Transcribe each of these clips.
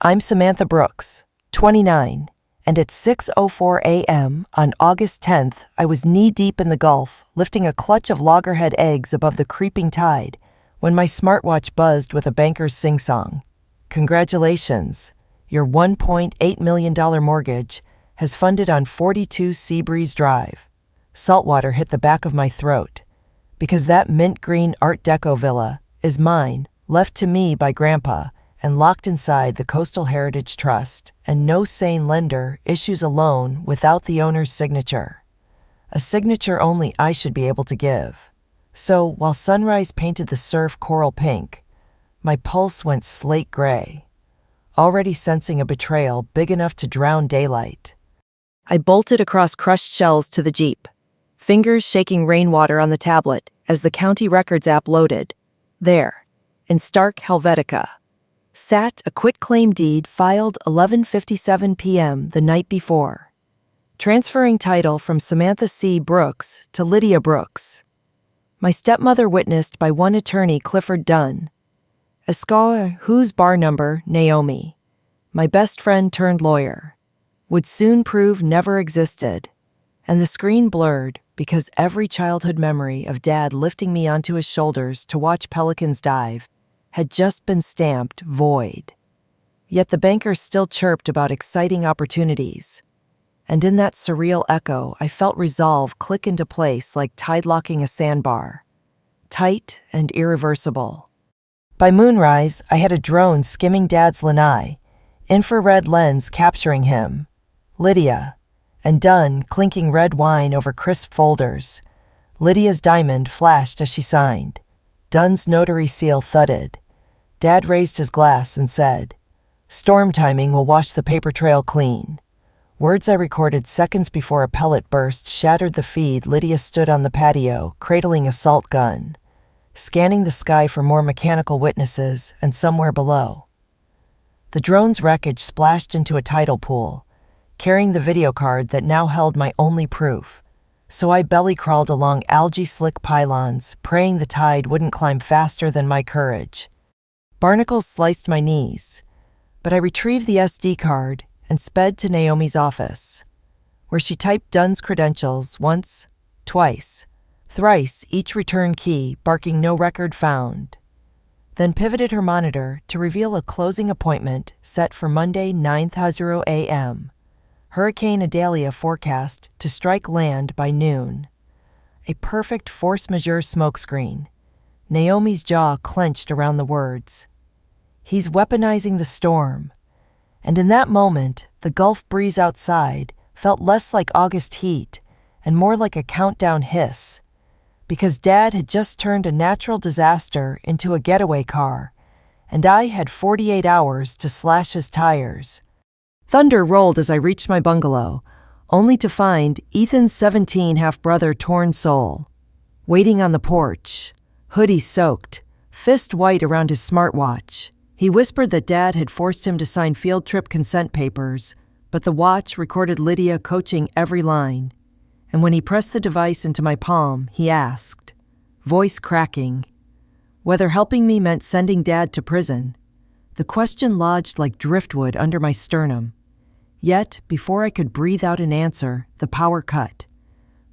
I'm Samantha Brooks, 29, and at 6:04 a.m. on August 10th, I was knee-deep in the Gulf, lifting a clutch of loggerhead eggs above the creeping tide, when my smartwatch buzzed with a banker's sing-song. Congratulations, your $1.8 million mortgage has funded on 42 Seabreeze Drive. Saltwater hit the back of my throat, because that mint green Art Deco villa is mine, left to me by Grandpa, and locked inside the Coastal Heritage Trust, and no sane lender issues a loan without the owner's signature. A signature only I should be able to give. So, while sunrise painted the surf coral pink, my pulse went slate gray, already sensing a betrayal big enough to drown daylight. I bolted across crushed shells to the Jeep, fingers shaking rainwater on the tablet as the county records app loaded. There, in stark Helvetica, sat a quitclaim deed filed 11:57 p.m. the night before, transferring title from Samantha C. Brooks to Lydia Brooks. My stepmother witnessed by one attorney, Clifford Dunn. Esquire, whose bar number, Naomi, my best friend turned lawyer, would soon prove never existed, and the screen blurred because every childhood memory of Dad lifting me onto his shoulders to watch pelicans dive had just been stamped void. Yet the banker still chirped about exciting opportunities, and in that surreal echo I felt resolve click into place like tide-locking a sandbar, tight and irreversible. By moonrise, I had a drone skimming Dad's lanai, infrared lens capturing him, Lydia, and Dunn clinking red wine over crisp folders. Lydia's diamond flashed as she signed. Dunn's notary seal thudded. Dad raised his glass and said, "Storm timing will wash the paper trail clean." Words I recorded seconds before a pellet burst shattered the feed. Lydia stood on the patio, cradling a salt gun, scanning the sky for more mechanical witnesses, and somewhere below, the drone's wreckage splashed into a tidal pool, carrying the video card that now held my only proof. So I belly-crawled along algae-slick pylons, praying the tide wouldn't climb faster than my courage. Barnacles sliced my knees, but I retrieved the SD card and sped to Naomi's office, where she typed Dunn's credentials once, twice, thrice each return key, barking no record found, then pivoted her monitor to reveal a closing appointment set for Monday 9:00 a.m. Hurricane Idalia forecast to strike land by noon. A perfect force majeure smokescreen. Naomi's jaw clenched around the words. He's weaponizing the storm. And in that moment, the Gulf breeze outside felt less like August heat and more like a countdown hiss, because Dad had just turned a natural disaster into a getaway car, and I had 48 hours to slash his tires. Thunder rolled as I reached my bungalow, only to find Ethan's 17 half-brother Torn Soul waiting on the porch, hoodie soaked, fist white around his smartwatch. He whispered that Dad had forced him to sign field trip consent papers, but the watch recorded Lydia coaching every line. And when he pressed the device into my palm, he asked, voice cracking, whether helping me meant sending Dad to prison. The question lodged like driftwood under my sternum. Yet, before I could breathe out an answer, the power cut.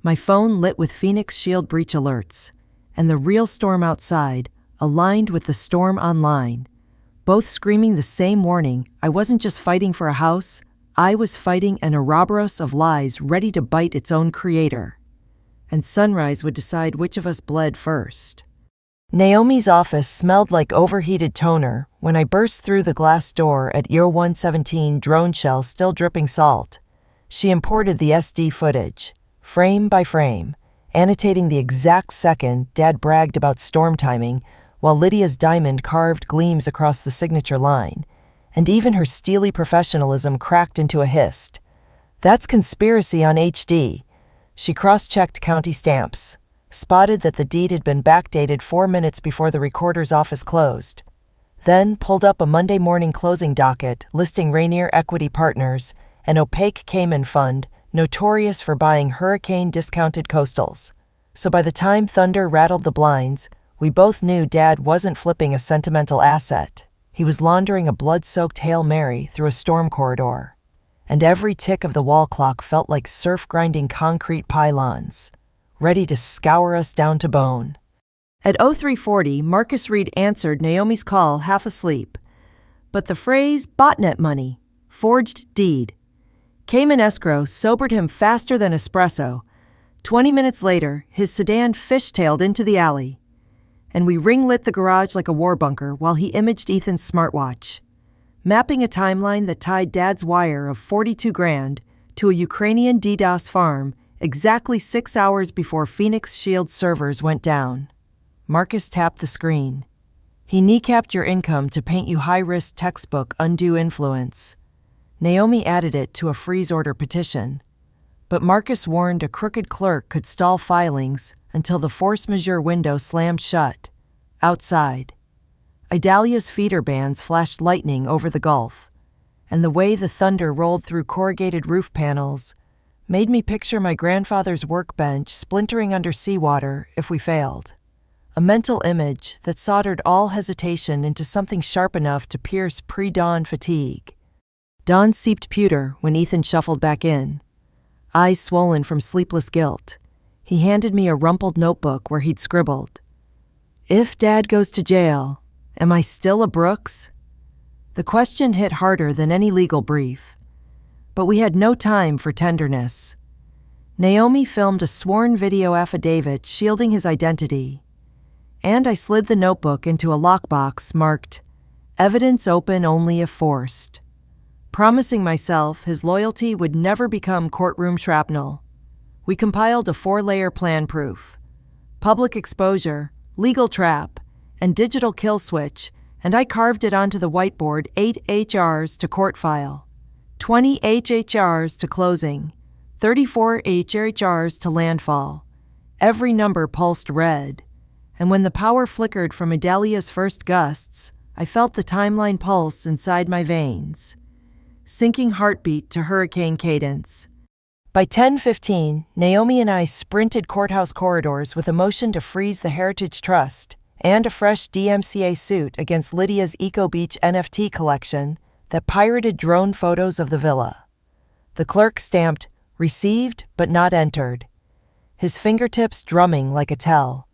My phone lit with Phoenix Shield breach alerts, and the real storm outside aligned with the storm online, both screaming the same warning. I wasn't just fighting for a house, I was fighting an Ouroboros of lies ready to bite its own creator. And sunrise would decide which of us bled first. Naomi's office smelled like overheated toner when I burst through the glass door at Year 117, drone shell still dripping salt. She imported the SD footage, frame by frame, annotating the exact second Dad bragged about storm timing, while Lydia's diamond carved gleams across the signature line, and even her steely professionalism cracked into a hiss. That's conspiracy on HD. She cross-checked county stamps, spotted that the deed had been backdated 4 minutes before the recorder's office closed, then pulled up a Monday morning closing docket listing Rainier Equity Partners, an opaque Cayman fund notorious for buying hurricane-discounted coastals. So by the time thunder rattled the blinds, we both knew Dad wasn't flipping a sentimental asset. He was laundering a blood-soaked Hail Mary through a storm corridor, and every tick of the wall clock felt like surf-grinding concrete pylons, ready to scour us down to bone. At 0340, Marcus Reed answered Naomi's call half asleep, but the phrase botnet money, forged deed, came in escrow sobered him faster than espresso. 20 minutes later, his sedan fishtailed into the alley, and we ring-lit the garage like a war bunker while he imaged Ethan's smartwatch, mapping a timeline that tied Dad's wire of 42 grand to a Ukrainian DDoS farm exactly 6 hours before Phoenix Shield servers went down. Marcus tapped the screen. He kneecapped your income to paint you high-risk textbook undue influence. Naomi added it to a freeze order petition, but Marcus warned a crooked clerk could stall filings until the force majeure window slammed shut. Outside, Idalia's feeder bands flashed lightning over the Gulf, and the way the thunder rolled through corrugated roof panels made me picture my grandfather's workbench splintering under seawater if we failed. A mental image that soldered all hesitation into something sharp enough to pierce pre-dawn fatigue. Dawn seeped pewter when Ethan shuffled back in, eyes swollen from sleepless guilt. He handed me a rumpled notebook where he'd scribbled, "If Dad goes to jail, am I still a Brooks?" The question hit harder than any legal brief, but we had no time for tenderness. Naomi filmed a sworn video affidavit shielding his identity, and I slid the notebook into a lockbox marked, "Evidence open only if forced," promising myself his loyalty would never become courtroom shrapnel. We compiled a 4-layer plan proof: public exposure, legal trap, and digital kill switch, and I carved it onto the whiteboard: 8 HRs to court file, 20 HHRs to closing, 34 HHRs to landfall. Every number pulsed red, and when the power flickered from Idalia's first gusts, I felt the timeline pulse inside my veins, syncing heartbeat to hurricane cadence. By 10:15, Naomi and I sprinted courthouse corridors with a motion to freeze the Heritage Trust and a fresh DMCA suit against Lydia's Eco Beach NFT collection that pirated drone photos of the villa. The clerk stamped, "Received but not entered," his fingertips drumming like a tell,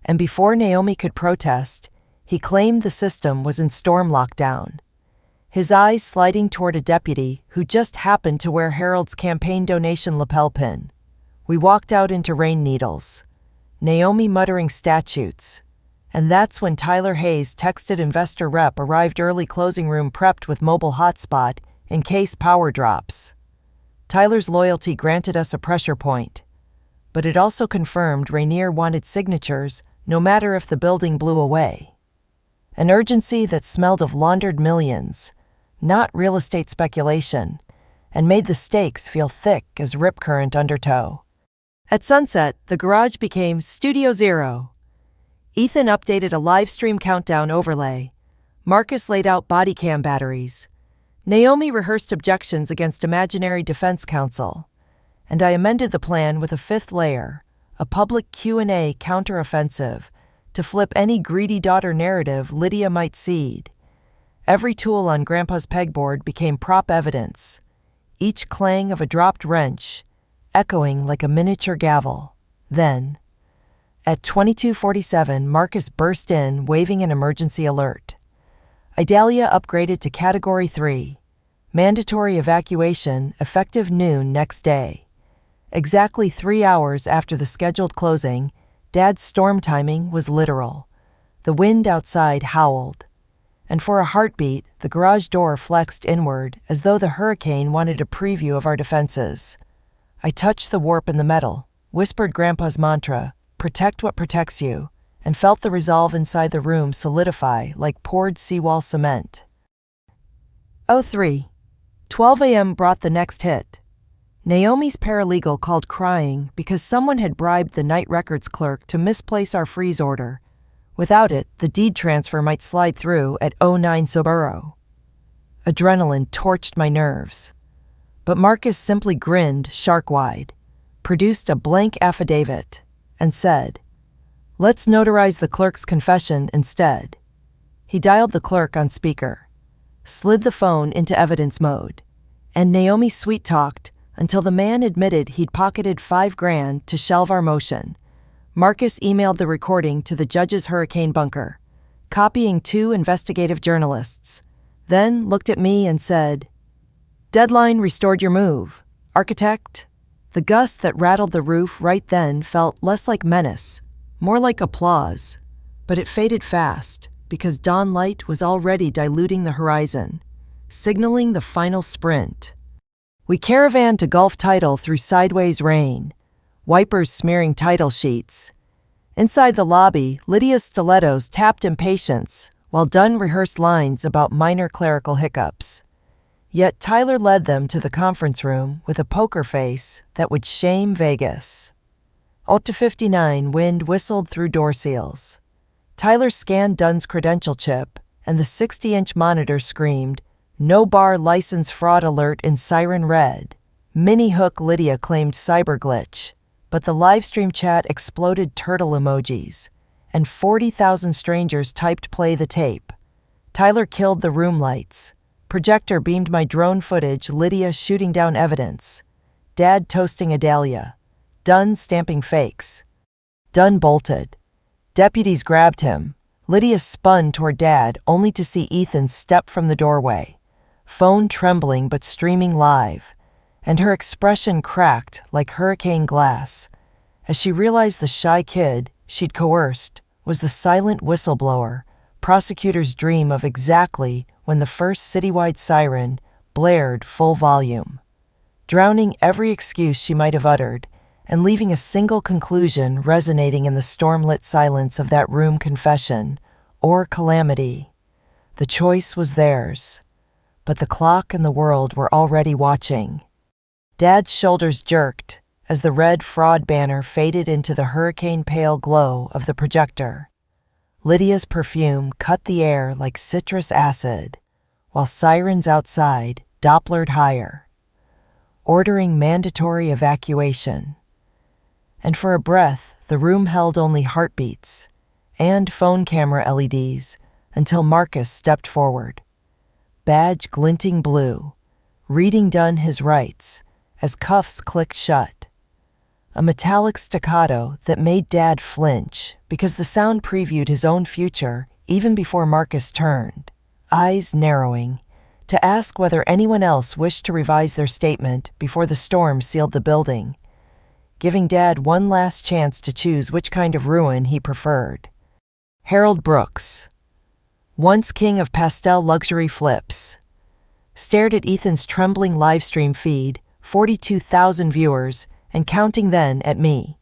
and before Naomi could protest, he claimed the system was in storm lockdown, his eyes sliding toward a deputy who just happened to wear Harold's campaign donation lapel pin. We walked out into rain needles, Naomi muttering statutes, and that's when Tyler Hayes texted investor rep arrived early, closing room prepped with mobile hotspot in case power drops. Tyler's loyalty granted us a pressure point, but it also confirmed Rainier wanted signatures no matter if the building blew away. An urgency that smelled of laundered millions, not real estate speculation, and made the stakes feel thick as rip current undertow. At sunset, the garage became Studio Zero. Ethan updated a live stream countdown overlay. Marcus laid out body cam batteries. Naomi rehearsed objections against imaginary defense counsel, and I amended the plan with a 5th layer, a public Q&A counteroffensive, to flip any greedy daughter narrative Lydia might cede. Every tool on Grandpa's pegboard became prop evidence, each clang of a dropped wrench echoing like a miniature gavel. Then, at 22:47, Marcus burst in, waving an emergency alert. Idalia upgraded to Category 3, mandatory evacuation, effective noon next day. Exactly 3 hours after the scheduled closing, Dad's storm timing was literal. The wind outside howled, and for a heartbeat, the garage door flexed inward as though the hurricane wanted a preview of our defenses. I touched the warp in the metal, whispered Grandpa's mantra, "Protect what protects you," and felt the resolve inside the room solidify like poured seawall cement. 12 a.m. brought the next hit. Naomi's paralegal called crying because someone had bribed the night records clerk to misplace our freeze order. Without it, the deed transfer might slide through at 09 Soburo. Adrenaline torched my nerves. But Marcus simply grinned shark-wide, produced a blank affidavit, and said, "Let's notarize the clerk's confession instead." He dialed the clerk on speaker, slid the phone into evidence mode, and Naomi sweet-talked until the man admitted he'd pocketed $5,000 to shelve our motion. Marcus emailed the recording to the judge's hurricane bunker, copying 2 investigative journalists, then looked at me and said, "Deadline restored your move, architect." The gust that rattled the roof right then felt less like menace, more like applause, but it faded fast because dawn light was already diluting the horizon, signaling the final sprint. We caravanned to Gulf Title through sideways rain, wipers smearing title sheets. Inside the lobby, Lydia's stilettos tapped impatience, while Dunn rehearsed lines about minor clerical hiccups. Yet Tyler led them to the conference room with a poker face that would shame Vegas. 0-59 wind whistled through door seals. Tyler scanned Dunn's credential chip, and the 60-inch monitor screamed, "No bar license fraud alert" in siren red. Mini Hook Lydia claimed cyber glitch, but the livestream chat exploded turtle emojis, and 40,000 strangers typed play the tape. Tyler killed the room lights. Projector beamed my drone footage, Lydia shooting down evidence. Dad toasting Adalia. Dunn stamping fakes. Dunn bolted. Deputies grabbed him. Lydia spun toward Dad, only to see Ethan step from the doorway, phone trembling but streaming live, and her expression cracked like hurricane glass as she realized the shy kid she'd coerced was the silent whistleblower prosecutors dream of exactly when the first citywide siren blared full volume, drowning every excuse she might have uttered and leaving a single conclusion resonating in the storm-lit silence of that room: confession or calamity. The choice was theirs, but the clock and the world were already watching. Dad's shoulders jerked as the red fraud banner faded into the hurricane-pale glow of the projector. Lydia's perfume cut the air like citrus acid, while sirens outside Dopplered higher, ordering mandatory evacuation. And for a breath, the room held only heartbeats and phone camera LEDs until Marcus stepped forward, badge glinting blue, reading Dunn his rights as cuffs clicked shut. A metallic staccato that made Dad flinch because the sound previewed his own future even before Marcus turned, eyes narrowing, to ask whether anyone else wished to revise their statement before the storm sealed the building, giving Dad one last chance to choose which kind of ruin he preferred. Harold Brooks, once king of pastel luxury flips, stared at Ethan's trembling livestream feed, 42,000 viewers, and counting, then at me,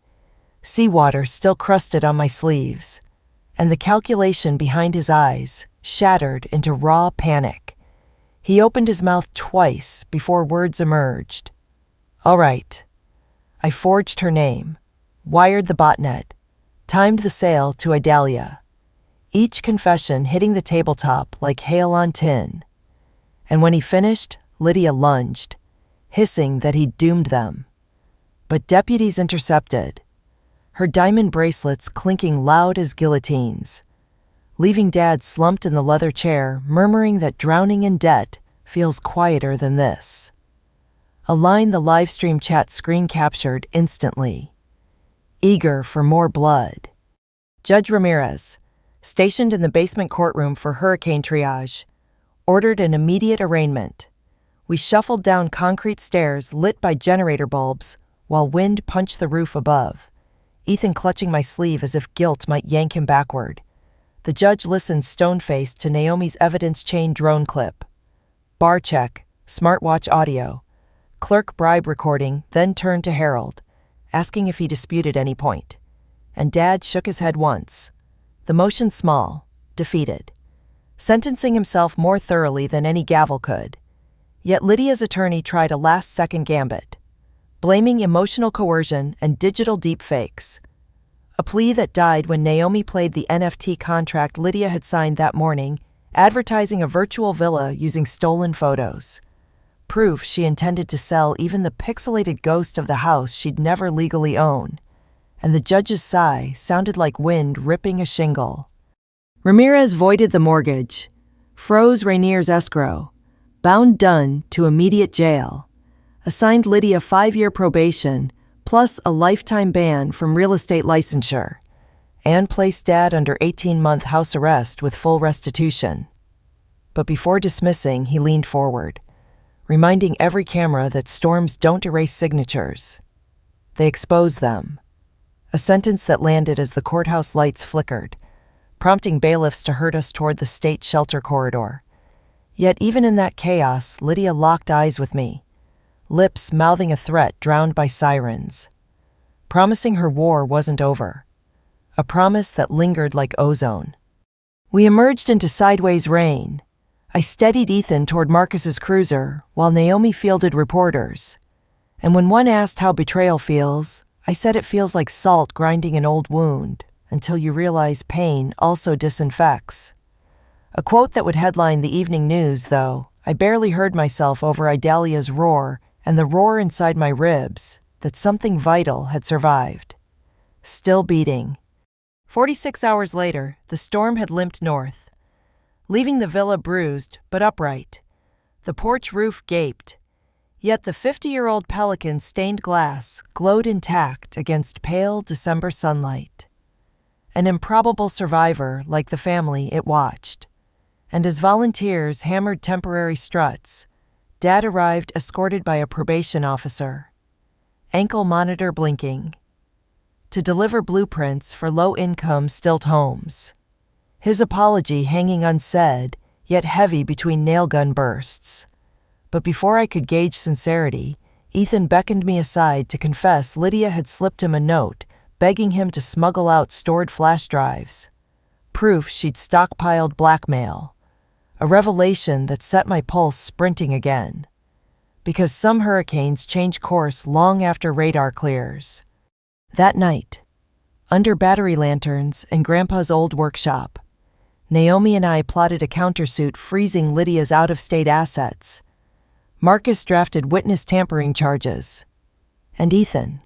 seawater still crusted on my sleeves, and the calculation behind his eyes shattered into raw panic. He opened his mouth twice before words emerged. All right. I forged her name, wired the botnet, timed the sale to Idalia, each confession hitting the tabletop like hail on tin. And when he finished, Lydia lunged, hissing that he'd doomed them. But deputies intercepted, her diamond bracelets clinking loud as guillotines, leaving Dad slumped in the leather chair, murmuring that drowning in debt feels quieter than this. A line the livestream chat screen captured instantly. Eager for more blood. Judge Ramirez, stationed in the basement courtroom for hurricane triage, ordered an immediate arraignment. We shuffled down concrete stairs lit by generator bulbs while wind punched the roof above, Ethan clutching my sleeve as if guilt might yank him backward. The judge listened stone-faced to Naomi's evidence chain drone clip. Bar check, smartwatch audio, clerk bribe recording, then turned to Harold, asking if he disputed any point. And Dad shook his head once. The motion small, defeated, sentencing himself more thoroughly than any gavel could. Yet Lydia's attorney tried a last-second gambit, blaming emotional coercion and digital deepfakes, a plea that died when Naomi played the NFT contract Lydia had signed that morning, advertising a virtual villa using stolen photos, proof she intended to sell even the pixelated ghost of the house she'd never legally own. And the judge's sigh sounded like wind ripping a shingle. Ramirez voided the mortgage, froze Rainier's escrow, bound Dunn to immediate jail, assigned Lydia 5-year probation plus a lifetime ban from real estate licensure, and placed Dad under 18-month house arrest with full restitution. But before dismissing, he leaned forward, reminding every camera that storms don't erase signatures. They expose them. A sentence that landed as the courthouse lights flickered, prompting bailiffs to herd us toward the state shelter corridor. Yet even in that chaos, Lydia locked eyes with me, lips mouthing a threat drowned by sirens, promising her war wasn't over, a promise that lingered like ozone. We emerged into sideways rain. I steadied Ethan toward Marcus's cruiser while Naomi fielded reporters. And when one asked how betrayal feels, I said it feels like salt grinding an old wound until you realize pain also disinfects. A quote that would headline the evening news, though. I barely heard myself over Idalia's roar and the roar inside my ribs that something vital had survived. Still beating. 46 hours later, the storm had limped north, leaving the villa bruised but upright. The porch roof gaped, yet the 50-year-old Pelican's stained glass glowed intact against pale December sunlight. An improbable survivor like the family it watched. And as volunteers hammered temporary struts, Dad arrived escorted by a probation officer, ankle monitor blinking, to deliver blueprints for low-income stilt homes. His apology hanging unsaid, yet heavy between nail-gun bursts. But before I could gauge sincerity, Ethan beckoned me aside to confess Lydia had slipped him a note, begging him to smuggle out stored flash drives. Proof she'd stockpiled blackmail. A revelation that set my pulse sprinting again. Because some hurricanes change course long after radar clears. That night, under battery lanterns in Grandpa's old workshop, Naomi and I plotted a countersuit freezing Lydia's out-of-state assets. Marcus drafted witness tampering charges. And Ethan,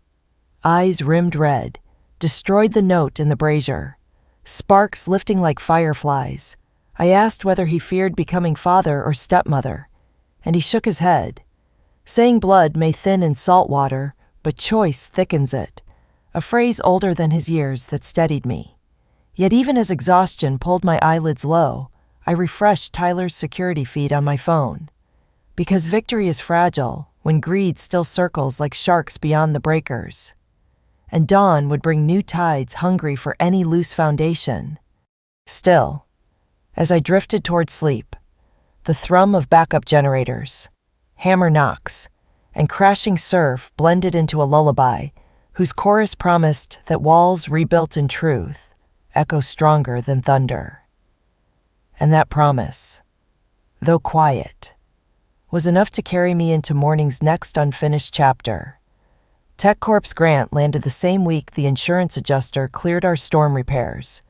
eyes rimmed red, destroyed the note in the brazier, sparks lifting like fireflies. I asked whether he feared becoming father or stepmother, and he shook his head, saying blood may thin in salt water, but choice thickens it, a phrase older than his years that steadied me. Yet even as exhaustion pulled my eyelids low, I refreshed Tyler's security feed on my phone. Because victory is fragile when greed still circles like sharks beyond the breakers. And dawn would bring new tides hungry for any loose foundation. Still, as I drifted toward sleep, the thrum of backup generators, hammer knocks, and crashing surf blended into a lullaby whose chorus promised that walls rebuilt in truth echo stronger than thunder. And that promise, though quiet, was enough to carry me into morning's next unfinished chapter. TechCorp's grant landed the same week the insurance adjuster cleared our storm repairs,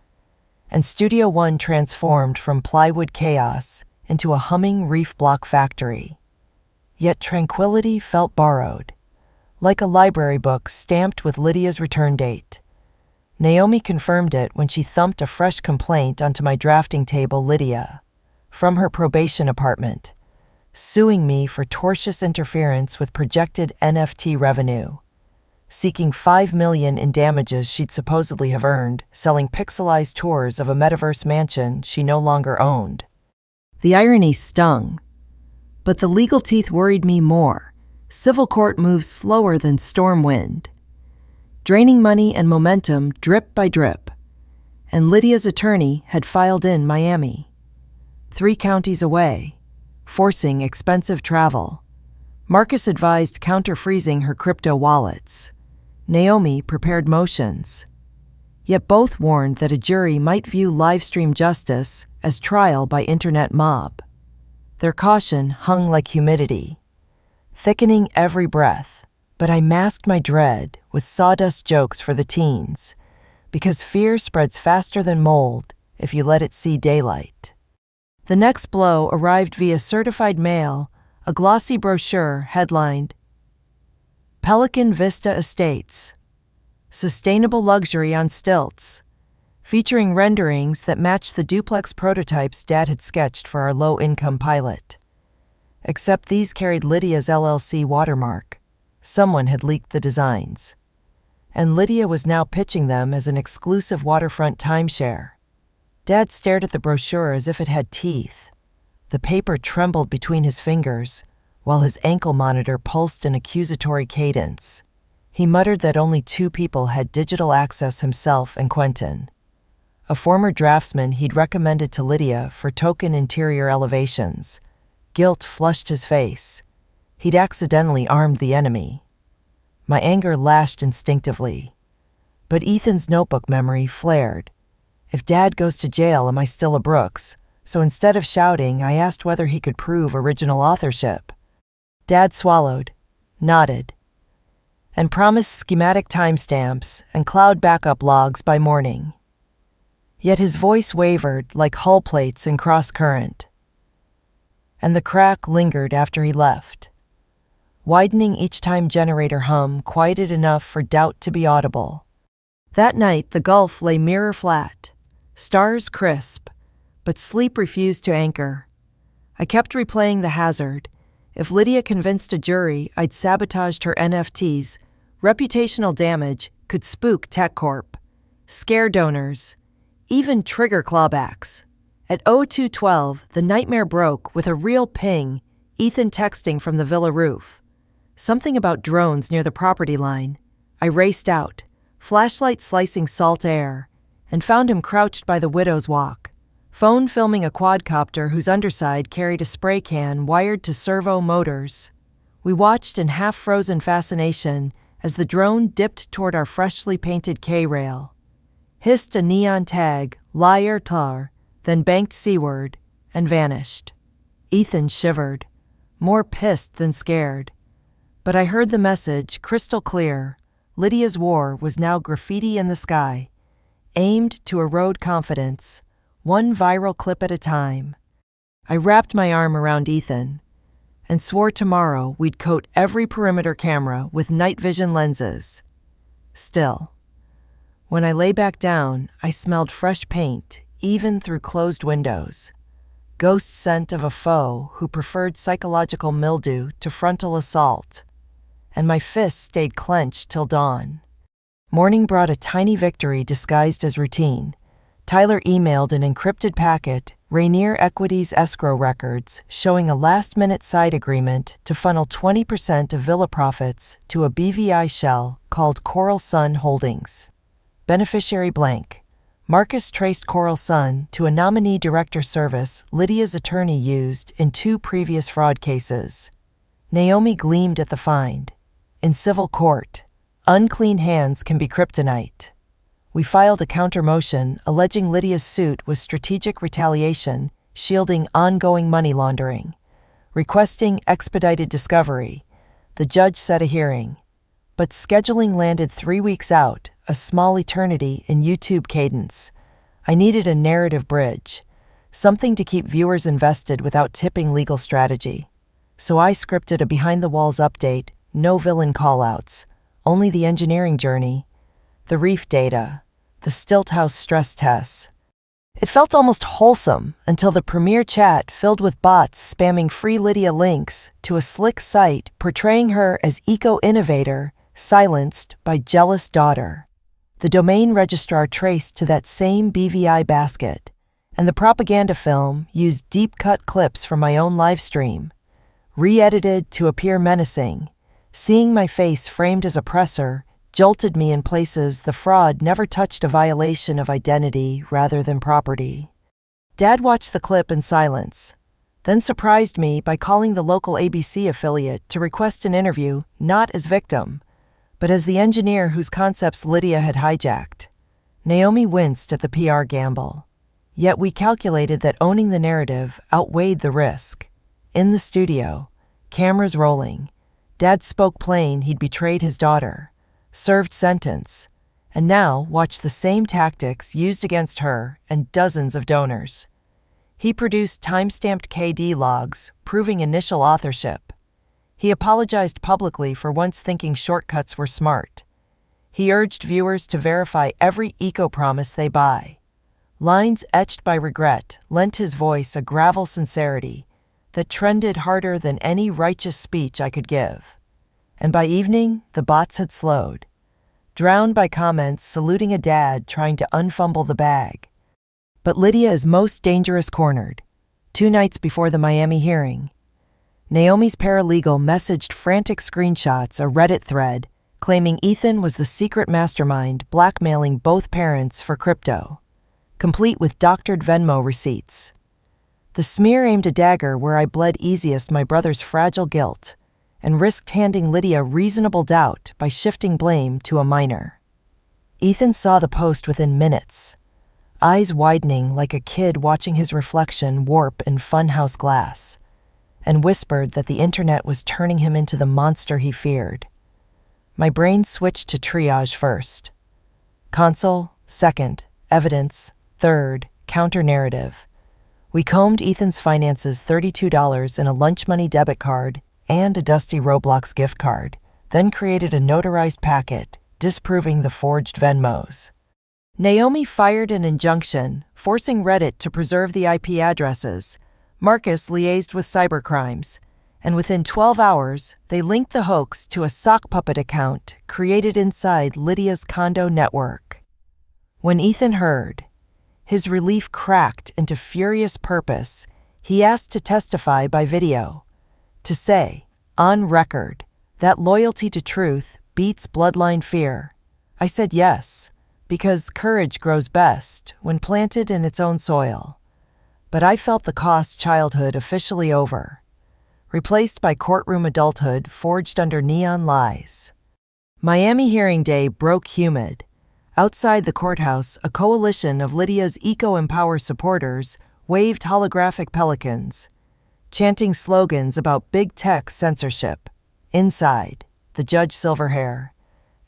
and Studio One transformed from plywood chaos into a humming reef block factory. Yet tranquility felt borrowed, like a library book stamped with Lydia's return date. Naomi confirmed it when she thumped a fresh complaint onto my drafting table. Lydia, from her probation apartment, suing me for tortious interference with projected NFT revenue, seeking $5 million in damages she'd supposedly have earned selling pixelized tours of a metaverse mansion she no longer owned. The irony stung, but the legal teeth worried me more. Civil court moves slower than storm wind, draining money and momentum drip by drip, and Lydia's attorney had filed in Miami, 3 counties away, forcing expensive travel. Marcus advised counter-freezing her crypto wallets. Naomi prepared motions. Yet both warned that a jury might view livestream justice as trial by internet mob. Their caution hung like humidity, thickening every breath, but I masked my dread with sawdust jokes for the teens, because fear spreads faster than mold if you let it see daylight. The next blow arrived via certified mail, a glossy brochure headlined, Pelican Vista Estates, Sustainable Luxury on Stilts, featuring renderings that matched the duplex prototypes Dad had sketched for our low-income pilot. Except these carried Lydia's LLC watermark. Someone had leaked the designs. And Lydia was now pitching them as an exclusive waterfront timeshare. Dad stared at the brochure as if it had teeth. The paper trembled between his fingers, while his ankle monitor pulsed in accusatory cadence. He muttered that only 2 people had digital access, himself and Quentin. A former draftsman he'd recommended to Lydia for token interior elevations. Guilt flushed his face. He'd accidentally armed the enemy. My anger lashed instinctively. But Ethan's notebook memory flared. If Dad goes to jail, am I still a Brooks? So instead of shouting, I asked whether he could prove original authorship. Dad swallowed, nodded, and promised schematic timestamps and cloud backup logs by morning. Yet his voice wavered like hull plates in cross-current. And the crack lingered after he left, widening each time generator hum quieted enough for doubt to be audible. That night, the Gulf lay mirror flat, stars crisp, but sleep refused to anchor. I kept replaying the hazard. If Lydia convinced a jury I'd sabotaged her NFTs, reputational damage could spook TechCorp, scare donors, even trigger clawbacks. At 0212, the nightmare broke with a real ping, Ethan texting from the villa roof. Something about drones near the property line. I raced out, flashlight slicing salt air, and found him crouched by the widow's walk, phone filming a quadcopter whose underside carried a spray can wired to servo motors. We watched in half-frozen fascination as the drone dipped toward our freshly painted K-rail, hissed a neon tag, liar tar, then banked seaward and vanished. Ethan shivered, more pissed than scared. But I heard the message crystal clear. Lydia's war was now graffiti in the sky, aimed to erode confidence, one viral clip at a time. I wrapped my arm around Ethan and swore tomorrow we'd coat every perimeter camera with night vision lenses. Still, when I lay back down, I smelled fresh paint, even through closed windows. Ghost scent of a foe who preferred psychological mildew to frontal assault. And my fists stayed clenched till dawn. Morning brought a tiny victory disguised as routine. Tyler emailed an encrypted packet, Rainier Equities escrow records, showing a last-minute side agreement to funnel 20% of villa profits to a BVI shell called Coral Sun Holdings. Beneficiary blank. Marcus traced Coral Sun to a nominee director service Lydia's attorney used in 2 previous fraud cases. Naomi gleamed at the find. In civil court, unclean hands can be kryptonite. We filed a counter-motion alleging Lydia's suit was strategic retaliation, shielding ongoing money laundering. Requesting expedited discovery, the judge set a hearing. But scheduling landed 3 weeks out, a small eternity in YouTube cadence. I needed a narrative bridge, something to keep viewers invested without tipping legal strategy. So I scripted a behind-the-walls update, no villain callouts, only the engineering journey, the reef data, the Stilthouse stress tests. It felt almost wholesome until the premiere chat filled with bots spamming free Lydia links to a slick site portraying her as eco-innovator, silenced by jealous daughter. The domain registrar traced to that same BVI basket, and the propaganda film used deep-cut clips from my own live stream, re-edited to appear menacing. Seeing my face framed as oppressor jolted me in places the fraud never touched, a violation of identity rather than property. Dad watched the clip in silence, then surprised me by calling the local ABC affiliate to request an interview, not as victim, but as the engineer whose concepts Lydia had hijacked. Naomi winced at the PR gamble. Yet we calculated that owning the narrative outweighed the risk. In the studio, cameras rolling, Dad spoke plain he'd betrayed his daughter, served sentence, and now watched the same tactics used against her and dozens of donors. He produced time-stamped KD logs proving initial authorship. He apologized publicly for once thinking shortcuts were smart. He urged viewers to verify every eco-promise they buy. Lines etched by regret lent his voice a gravel sincerity that trended harder than any righteous speech I could give. And by evening, the bots had slowed, drowned by comments saluting a dad trying to unfumble the bag. But Lydia is most dangerous cornered. 2 nights before the Miami hearing, Naomi's paralegal messaged frantic screenshots, a Reddit thread, claiming Ethan was the secret mastermind blackmailing both parents for crypto, complete with doctored Venmo receipts. The smear aimed a dagger where I bled easiest my brother's fragile guilt, and risked handing Lydia reasonable doubt by shifting blame to a minor. Ethan saw the post within minutes, eyes widening like a kid watching his reflection warp in funhouse glass, and whispered that the internet was turning him into the monster he feared. My brain switched to triage first. Console, second. Evidence, third. Counter-narrative. We combed Ethan's finances, $32 in a lunch money debit card and a dusty Roblox gift card, then created a notarized packet disproving the forged Venmos. Naomi fired an injunction, forcing Reddit to preserve the IP addresses. Marcus liaised with cybercrimes, and within 12 hours, they linked the hoax to a sock puppet account created inside Lydia's condo network. When Ethan heard, his relief cracked into furious purpose. He asked to testify by video, to say, on record, that loyalty to truth beats bloodline fear. I said yes, because courage grows best when planted in its own soil. But I felt the cost childhood officially over, replaced by courtroom adulthood forged under neon lies. Miami hearing day broke humid. Outside the courthouse, a coalition of Lydia's Eco-Empower supporters waved holographic pelicans, chanting slogans about big tech censorship. Inside, the judge, silver hair,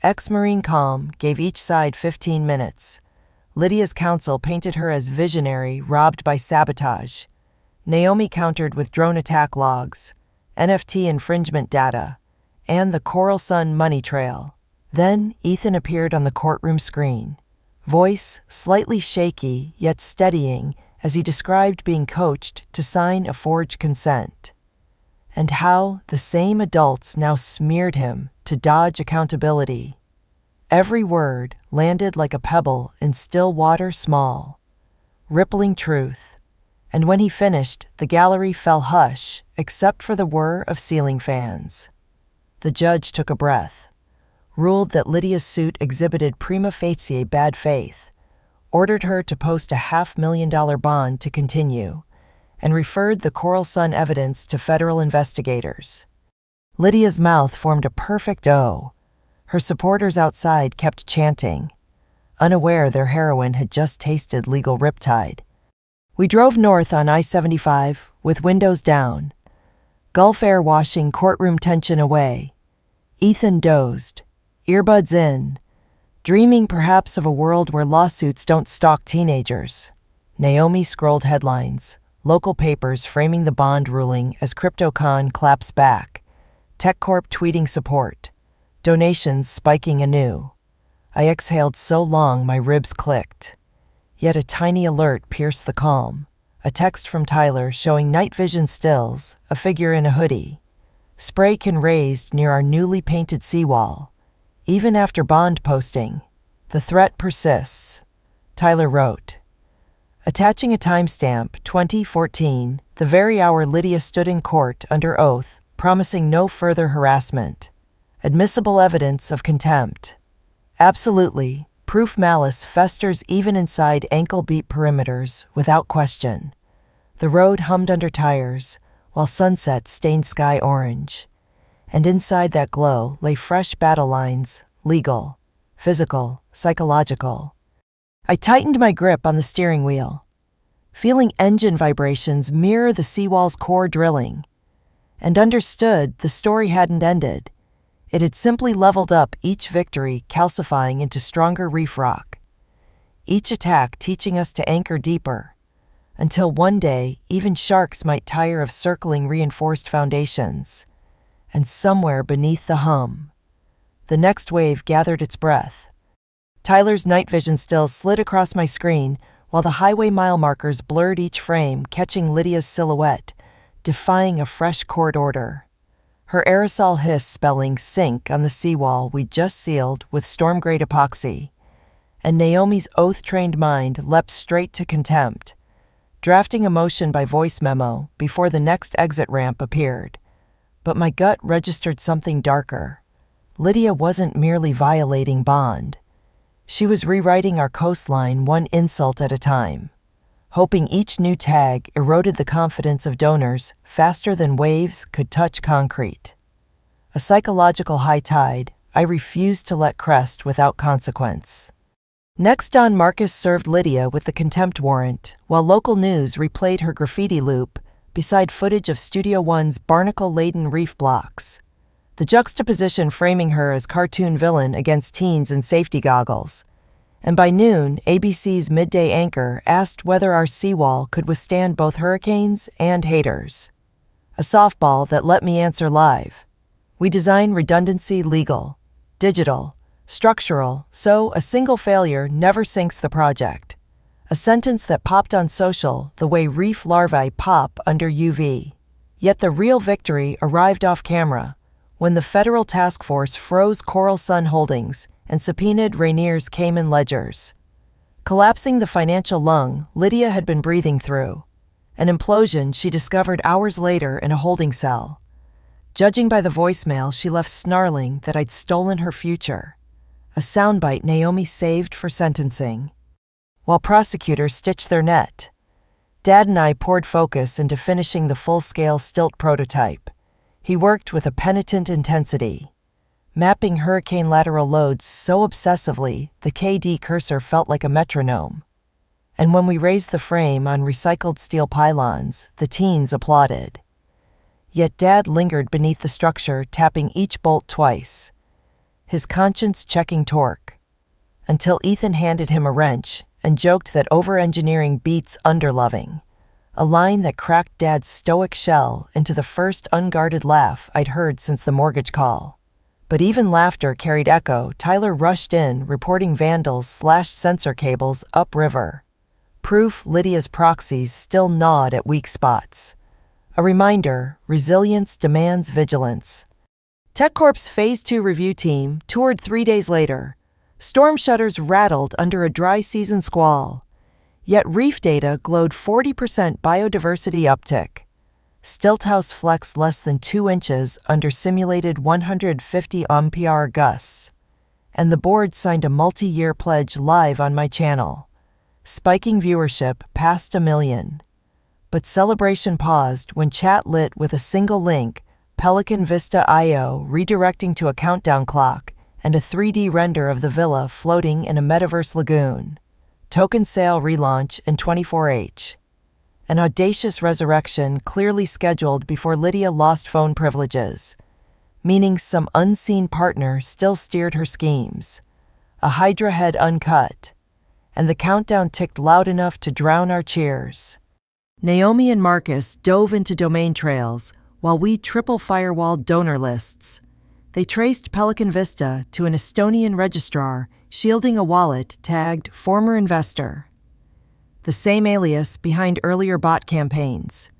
ex-Marine calm, gave each side 15 minutes. Lydia's counsel painted her as visionary, robbed by sabotage. Naomi countered with drone attack logs, NFT infringement data, and the Coral Sun money trail. Then Ethan appeared on the courtroom screen, voice slightly shaky yet steadying as he described being coached to sign a forged consent, and how the same adults now smeared him to dodge accountability. Every word landed like a pebble in still water small, rippling truth, and when he finished, the gallery fell hush except for the whir of ceiling fans. The judge took a breath, ruled that Lydia's suit exhibited prima facie bad faith, ordered her to post a $500,000 bond to continue, and referred the Coral Sun evidence to federal investigators. Lydia's mouth formed a perfect O. Her supporters outside kept chanting, unaware their heroine had just tasted legal riptide. We drove north on I-75 with windows down, Gulf air washing courtroom tension away. Ethan dozed, earbuds in, dreaming perhaps of a world where lawsuits don't stalk teenagers. Naomi scrolled headlines, local papers framing the bond ruling as CryptoCon claps back, TechCorp tweeting support, donations spiking anew. I exhaled so long my ribs clicked. Yet a tiny alert pierced the calm, a text from Tyler showing night vision stills, a figure in a hoodie. Spray can raised near our newly painted seawall. Even after bond posting, the threat persists, Tyler wrote. Attaching a timestamp, 2014, the very hour Lydia stood in court under oath, promising no further harassment. Admissible evidence of contempt. Absolutely, proof malice festers even inside ankle-deep perimeters, without question. The road hummed under tires, while sunset stained sky orange. And inside that glow lay fresh battle lines, legal, physical, psychological. I tightened my grip on the steering wheel, feeling engine vibrations mirror the seawall's core drilling, and understood the story hadn't ended. It had simply leveled up, each victory calcifying into stronger reef rock, each attack teaching us to anchor deeper, until one day even sharks might tire of circling reinforced foundations. And somewhere beneath the hum, the next wave gathered its breath. Tyler's night vision stills slid across my screen, while the highway mile markers blurred each frame, catching Lydia's silhouette, defying a fresh court order. Her aerosol hiss spelling sink on the seawall we'd just sealed with storm-grade epoxy. And Naomi's oath-trained mind leapt straight to contempt, drafting a motion by voice memo before the next exit ramp appeared. But my gut registered something darker. Lydia wasn't merely violating bond. She was rewriting our coastline one insult at a time, hoping each new tag eroded the confidence of donors faster than waves could touch concrete. A psychological high tide I refused to let crest without consequence. Next, Don Marcus served Lydia with the contempt warrant, while local news replayed her graffiti loop beside footage of Studio One's barnacle-laden reef blocks, the juxtaposition framing her as cartoon villain against teens in safety goggles. And by noon, ABC's midday anchor asked whether our seawall could withstand both hurricanes and haters. A softball that let me answer live. We design redundancy legal, digital, structural, so a single failure never sinks the project. A sentence that popped on social the way reef larvae pop under UV. Yet the real victory arrived off camera, when the federal task force froze Coral Sun Holdings and subpoenaed Rainier's Cayman ledgers, collapsing the financial lung Lydia had been breathing through, an implosion she discovered hours later in a holding cell. Judging by the voicemail she left snarling that I'd stolen her future, a soundbite Naomi saved for sentencing. While prosecutors stitched their net, Dad and I poured focus into finishing the full-scale stilt prototype. He worked with a penitent intensity, mapping hurricane lateral loads so obsessively the KD cursor felt like a metronome. And when we raised the frame on recycled steel pylons, the teens applauded. Yet Dad lingered beneath the structure, tapping each bolt twice, his conscience checking torque, until Ethan handed him a wrench and joked that over-engineering beats underloving, a line that cracked Dad's stoic shell into the first unguarded laugh I'd heard since the mortgage call. But even laughter carried echo. Tyler rushed in, reporting vandals slashed sensor cables upriver. Proof Lydia's proxies still gnawed at weak spots. A reminder, resilience demands vigilance. TechCorp's Phase 2 review team toured 3 days later. Storm shutters rattled under a dry season squall. Yet reef data glowed 40% biodiversity uptick. Stilthouse flexed less than 2 inches under simulated 150 mph gusts. And the board signed a multi-year pledge live on my channel, spiking viewership past 1 million. But celebration paused when chat lit with a single link, Pelican Vista IO redirecting to a countdown clock, and a 3D render of the villa floating in a metaverse lagoon. Token sale relaunch in 24H. An audacious resurrection clearly scheduled before Lydia lost phone privileges, meaning some unseen partner still steered her schemes. A Hydra head uncut, and the countdown ticked loud enough to drown our cheers. Naomi and Marcus dove into domain trails, while we triple firewalled donor lists. They traced Pelican Vista to an Estonian registrar shielding a wallet tagged former investor, the same alias behind earlier bot campaigns.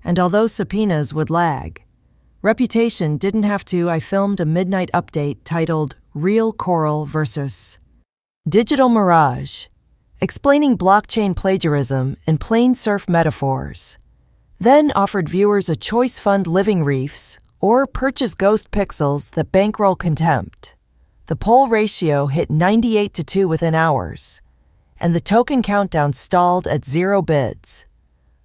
And although subpoenas would lag, reputation didn't have to. I filmed a midnight update titled Real Coral vs. Digital Mirage, explaining blockchain plagiarism in plain surf metaphors. Then offered viewers a choice: fund living reefs or purchase ghost pixels that bankroll contempt. The poll ratio hit 98-2 within hours, and the token countdown stalled at 0 bids.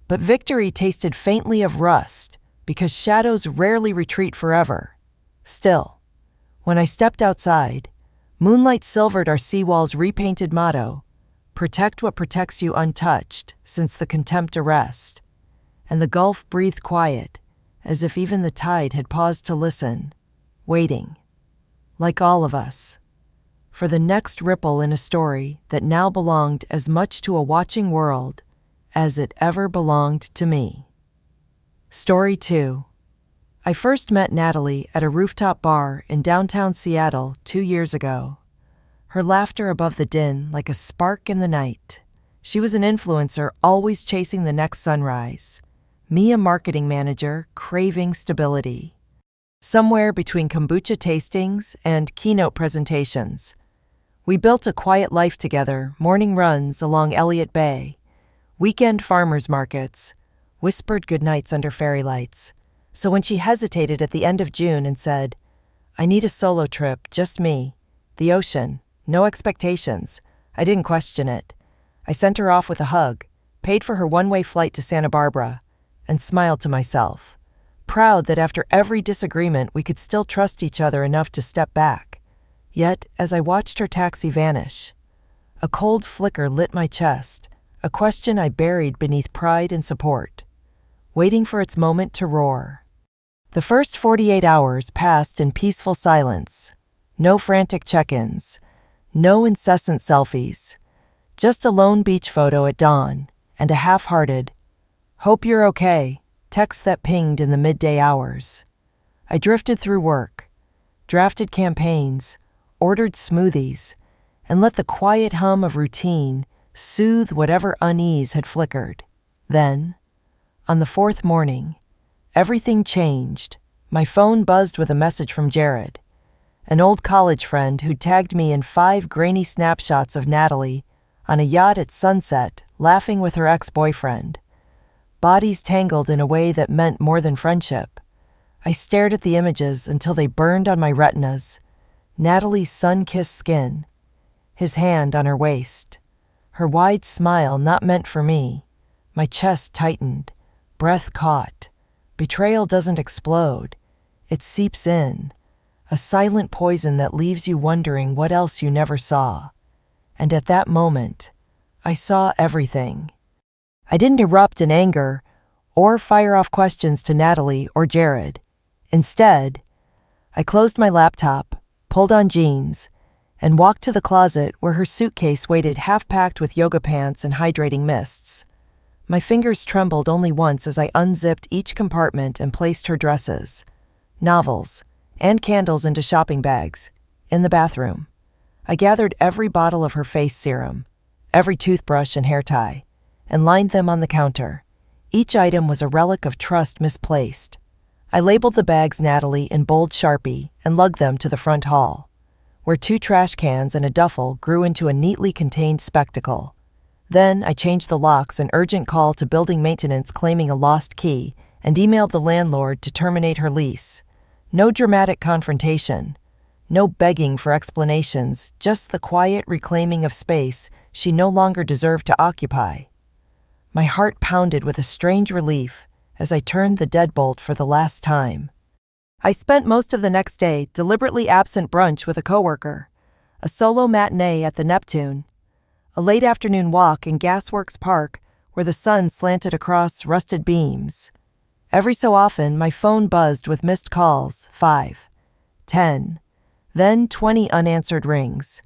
But victory tasted faintly of rust, because shadows rarely retreat forever. Still, when I stepped outside, moonlight silvered our seawall's repainted motto, "Protect what protects you untouched," since the contempt arrest. And the Gulf breathed quiet, as if even the tide had paused to listen, waiting, like all of us, for the next ripple in a story that now belonged as much to a watching world as it ever belonged to me. Story 2. I first met Natalie at a rooftop bar in downtown Seattle 2 years ago. Her laughter above the din like a spark in the night. She was an influencer always chasing the next sunrise. Me, a marketing manager craving stability. Somewhere between kombucha tastings and keynote presentations. We built a quiet life together, morning runs along Elliott Bay, weekend farmers markets, whispered goodnights under fairy lights. So when she hesitated at the end of June and said, "I need a solo trip, just me, the ocean, no expectations," I didn't question it. I sent her off with a hug, paid for her one-way flight to Santa Barbara, and smiled to myself, proud that after every disagreement we could still trust each other enough to step back. Yet, as I watched her taxi vanish, a cold flicker lit my chest, a question I buried beneath pride and support, waiting for its moment to roar. The first 48 hours passed in peaceful silence. No frantic check-ins, no incessant selfies, just a lone beach photo at dawn and a half-hearted, "Hope you're okay," text that pinged in the midday hours. I drifted through work, drafted campaigns, ordered smoothies, and let the quiet hum of routine soothe whatever unease had flickered. Then, on the fourth morning, everything changed. My phone buzzed with a message from Jared, an old college friend who'd tagged me in 5 grainy snapshots of Natalie on a yacht at sunset, laughing with her ex-boyfriend. Bodies tangled in a way that meant more than friendship. I stared at the images until they burned on my retinas. Natalie's sun-kissed skin, his hand on her waist, her wide smile not meant for me. My chest tightened, breath caught. Betrayal doesn't explode. It seeps in, a silent poison that leaves you wondering what else you never saw. And at that moment, I saw everything. I didn't erupt in anger or fire off questions to Natalie or Jared. Instead, I closed my laptop, pulled on jeans, and walked to the closet where her suitcase waited half-packed with yoga pants and hydrating mists. My fingers trembled only once as I unzipped each compartment and placed her dresses, novels, and candles into shopping bags. In the bathroom, I gathered every bottle of her face serum, every toothbrush and hair tie, and lined them on the counter. Each item was a relic of trust misplaced. I labeled the bags Natalie in bold Sharpie and lugged them to the front hall, where 2 trash cans and a duffel grew into a neatly contained spectacle. Then I changed the locks, an urgent call to building maintenance claiming a lost key, and emailed the landlord to terminate her lease. No dramatic confrontation, no begging for explanations, just the quiet reclaiming of space she no longer deserved to occupy. My heart pounded with a strange relief as I turned the deadbolt for the last time. I spent most of the next day deliberately absent brunch with a coworker, a solo matinee at the Neptune, a late afternoon walk in Gasworks Park where the sun slanted across rusted beams. Every so often, my phone buzzed with missed calls, 5, 10, then 20 unanswered rings.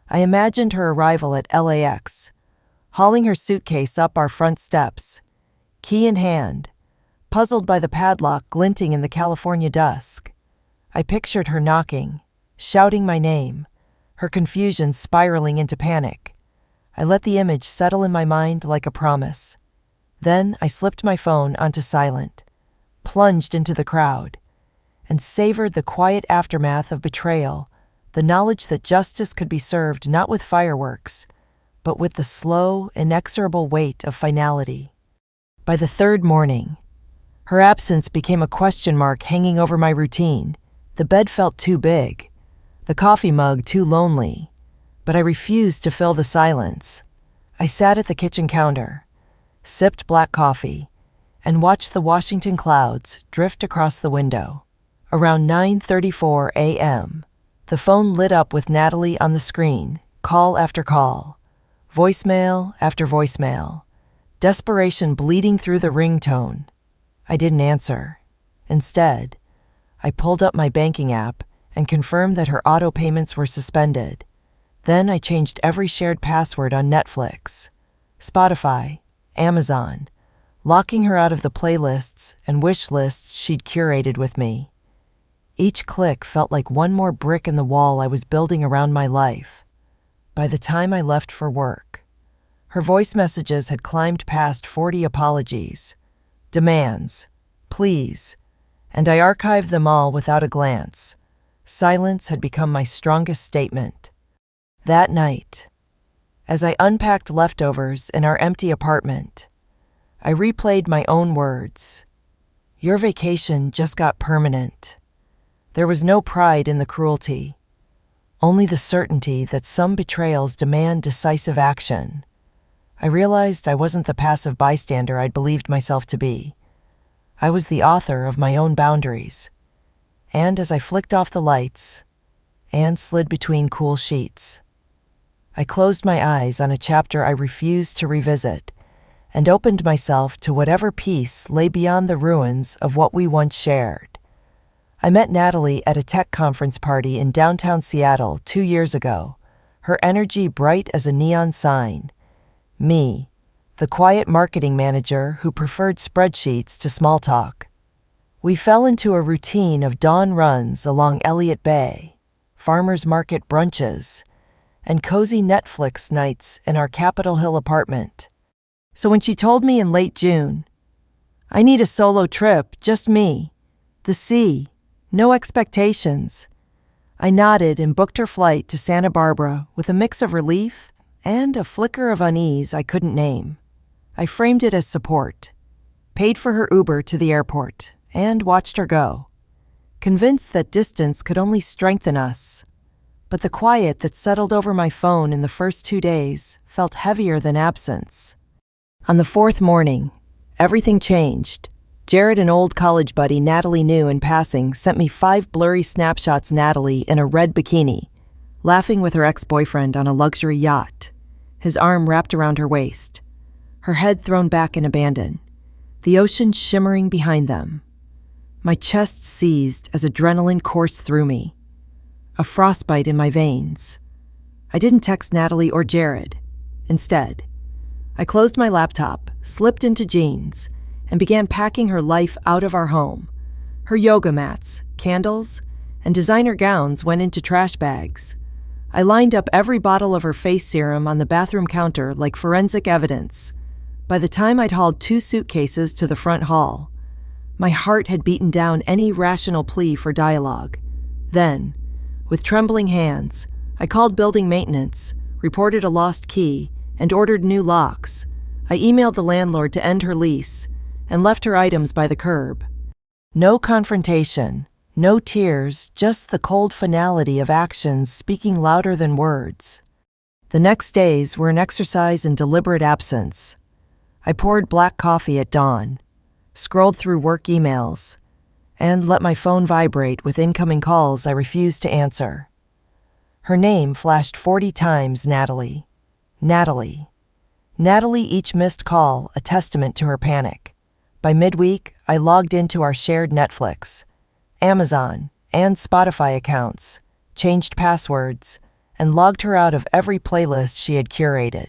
I imagined her arrival at LAX, hauling her suitcase up our front steps, key in hand, puzzled by the padlock glinting in the California dusk. I pictured her knocking, shouting my name, her confusion spiraling into panic. I let the image settle in my mind like a promise. Then I slipped my phone onto silent, plunged into the crowd, and savored the quiet aftermath of betrayal, the knowledge that justice could be served not with fireworks, but with the slow, inexorable weight of finality. By the third morning, her absence became a question mark hanging over my routine. The bed felt too big, the coffee mug too lonely, but I refused to fill the silence. I sat at the kitchen counter, sipped black coffee, and watched the Washington clouds drift across the window. Around 9:34 a.m., the phone lit up with Natalie on the screen, call after call, voicemail after voicemail, desperation bleeding through the ringtone. I didn't answer. Instead, I pulled up my banking app and confirmed that her auto payments were suspended. Then I changed every shared password on Netflix, Spotify, Amazon, locking her out of the playlists and wish lists she'd curated with me. Each click felt like one more brick in the wall I was building around my life. By the time I left for work, her voice messages had climbed past 40 apologies, demands, pleas, and I archived them all without a glance. Silence had become my strongest statement. That night, as I unpacked leftovers in our empty apartment, I replayed my own words. Your vacation just got permanent. There was no pride in the cruelty, only the certainty that some betrayals demand decisive action. I realized I wasn't the passive bystander I'd believed myself to be. I was the author of my own boundaries. And as I flicked off the lights and slid between cool sheets, I closed my eyes on a chapter I refused to revisit and opened myself to whatever peace lay beyond the ruins of what we once shared. I met Natalie at a tech conference party in downtown Seattle 2 years ago, her energy bright as a neon sign. Me, the quiet marketing manager who preferred spreadsheets to small talk. We fell into a routine of dawn runs along Elliott Bay, farmers market brunches, and cozy Netflix nights in our Capitol Hill apartment. So when she told me in late June, I need a solo trip, just me, the sea, no expectations, I nodded and booked her flight to Santa Barbara with a mix of relief and a flicker of unease I couldn't name. I framed it as support, paid for her Uber to the airport, and watched her go, convinced that distance could only strengthen us. But the quiet that settled over my phone in the first 2 days felt heavier than absence. On the 4th morning, everything changed. Jared, an old college buddy Natalie knew in passing, sent me 5 blurry snapshots Natalie in a red bikini, laughing with her ex-boyfriend on a luxury yacht, his arm wrapped around her waist, her head thrown back in abandon, the ocean shimmering behind them. My chest seized as adrenaline coursed through me, a frostbite in my veins. I didn't text Natalie or Jared. Instead, I closed my laptop, slipped into jeans, and began packing her life out of our home. Her yoga mats, candles, and designer gowns went into trash bags. I lined up every bottle of her face serum on the bathroom counter like forensic evidence. By the time I'd hauled 2 suitcases to the front hall, my heart had beaten down any rational plea for dialogue. Then, with trembling hands, I called building maintenance, reported a lost key, and ordered new locks. I emailed the landlord to end her lease and left her items by the curb. No confrontation, no tears, just the cold finality of actions speaking louder than words. The next days were an exercise in deliberate absence. I poured black coffee at dawn, scrolled through work emails, and let my phone vibrate with incoming calls I refused to answer. Her name flashed 40 times, Natalie. Natalie. Natalie, each missed call a testament to her panic. By midweek, I logged into our shared Netflix, Amazon, and Spotify accounts, changed passwords, and logged her out of every playlist she had curated.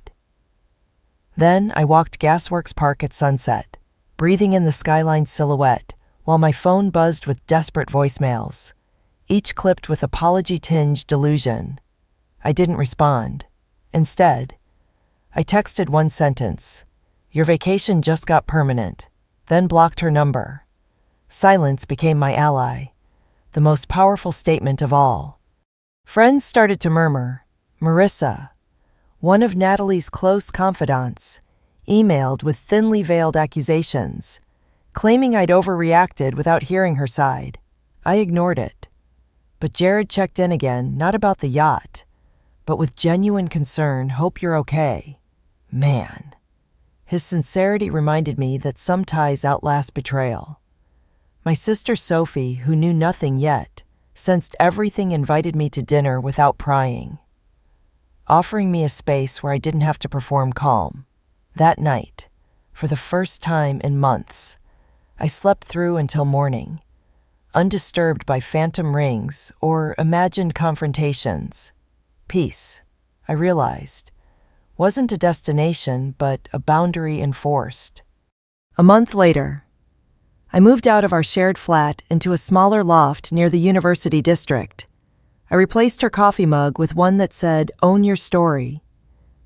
Then I walked Gasworks Park at sunset, breathing in the skyline silhouette, while my phone buzzed with desperate voicemails, each clipped with apology-tinged delusion. I didn't respond. Instead, I texted one sentence, "Your vacation just got permanent," then blocked her number. Silence became my ally, the most powerful statement of all. Friends started to murmur. Marissa, one of Natalie's close confidants, emailed with thinly veiled accusations, claiming I'd overreacted without hearing her side. I ignored it. But Jared checked in again, not about the yacht, but with genuine concern, "Hope you're okay." Man. His sincerity reminded me that some ties outlast betrayal. My sister Sophie, who knew nothing yet, sensed everything, invited me to dinner without prying, offering me a space where I didn't have to perform calm. That night, for the first time in months, I slept through until morning, undisturbed by phantom rings or imagined confrontations. Peace, I realized, wasn't a destination but a boundary enforced. A month later, I moved out of our shared flat into a smaller loft near the University District. I replaced her coffee mug with one that said, "Own Your Story,"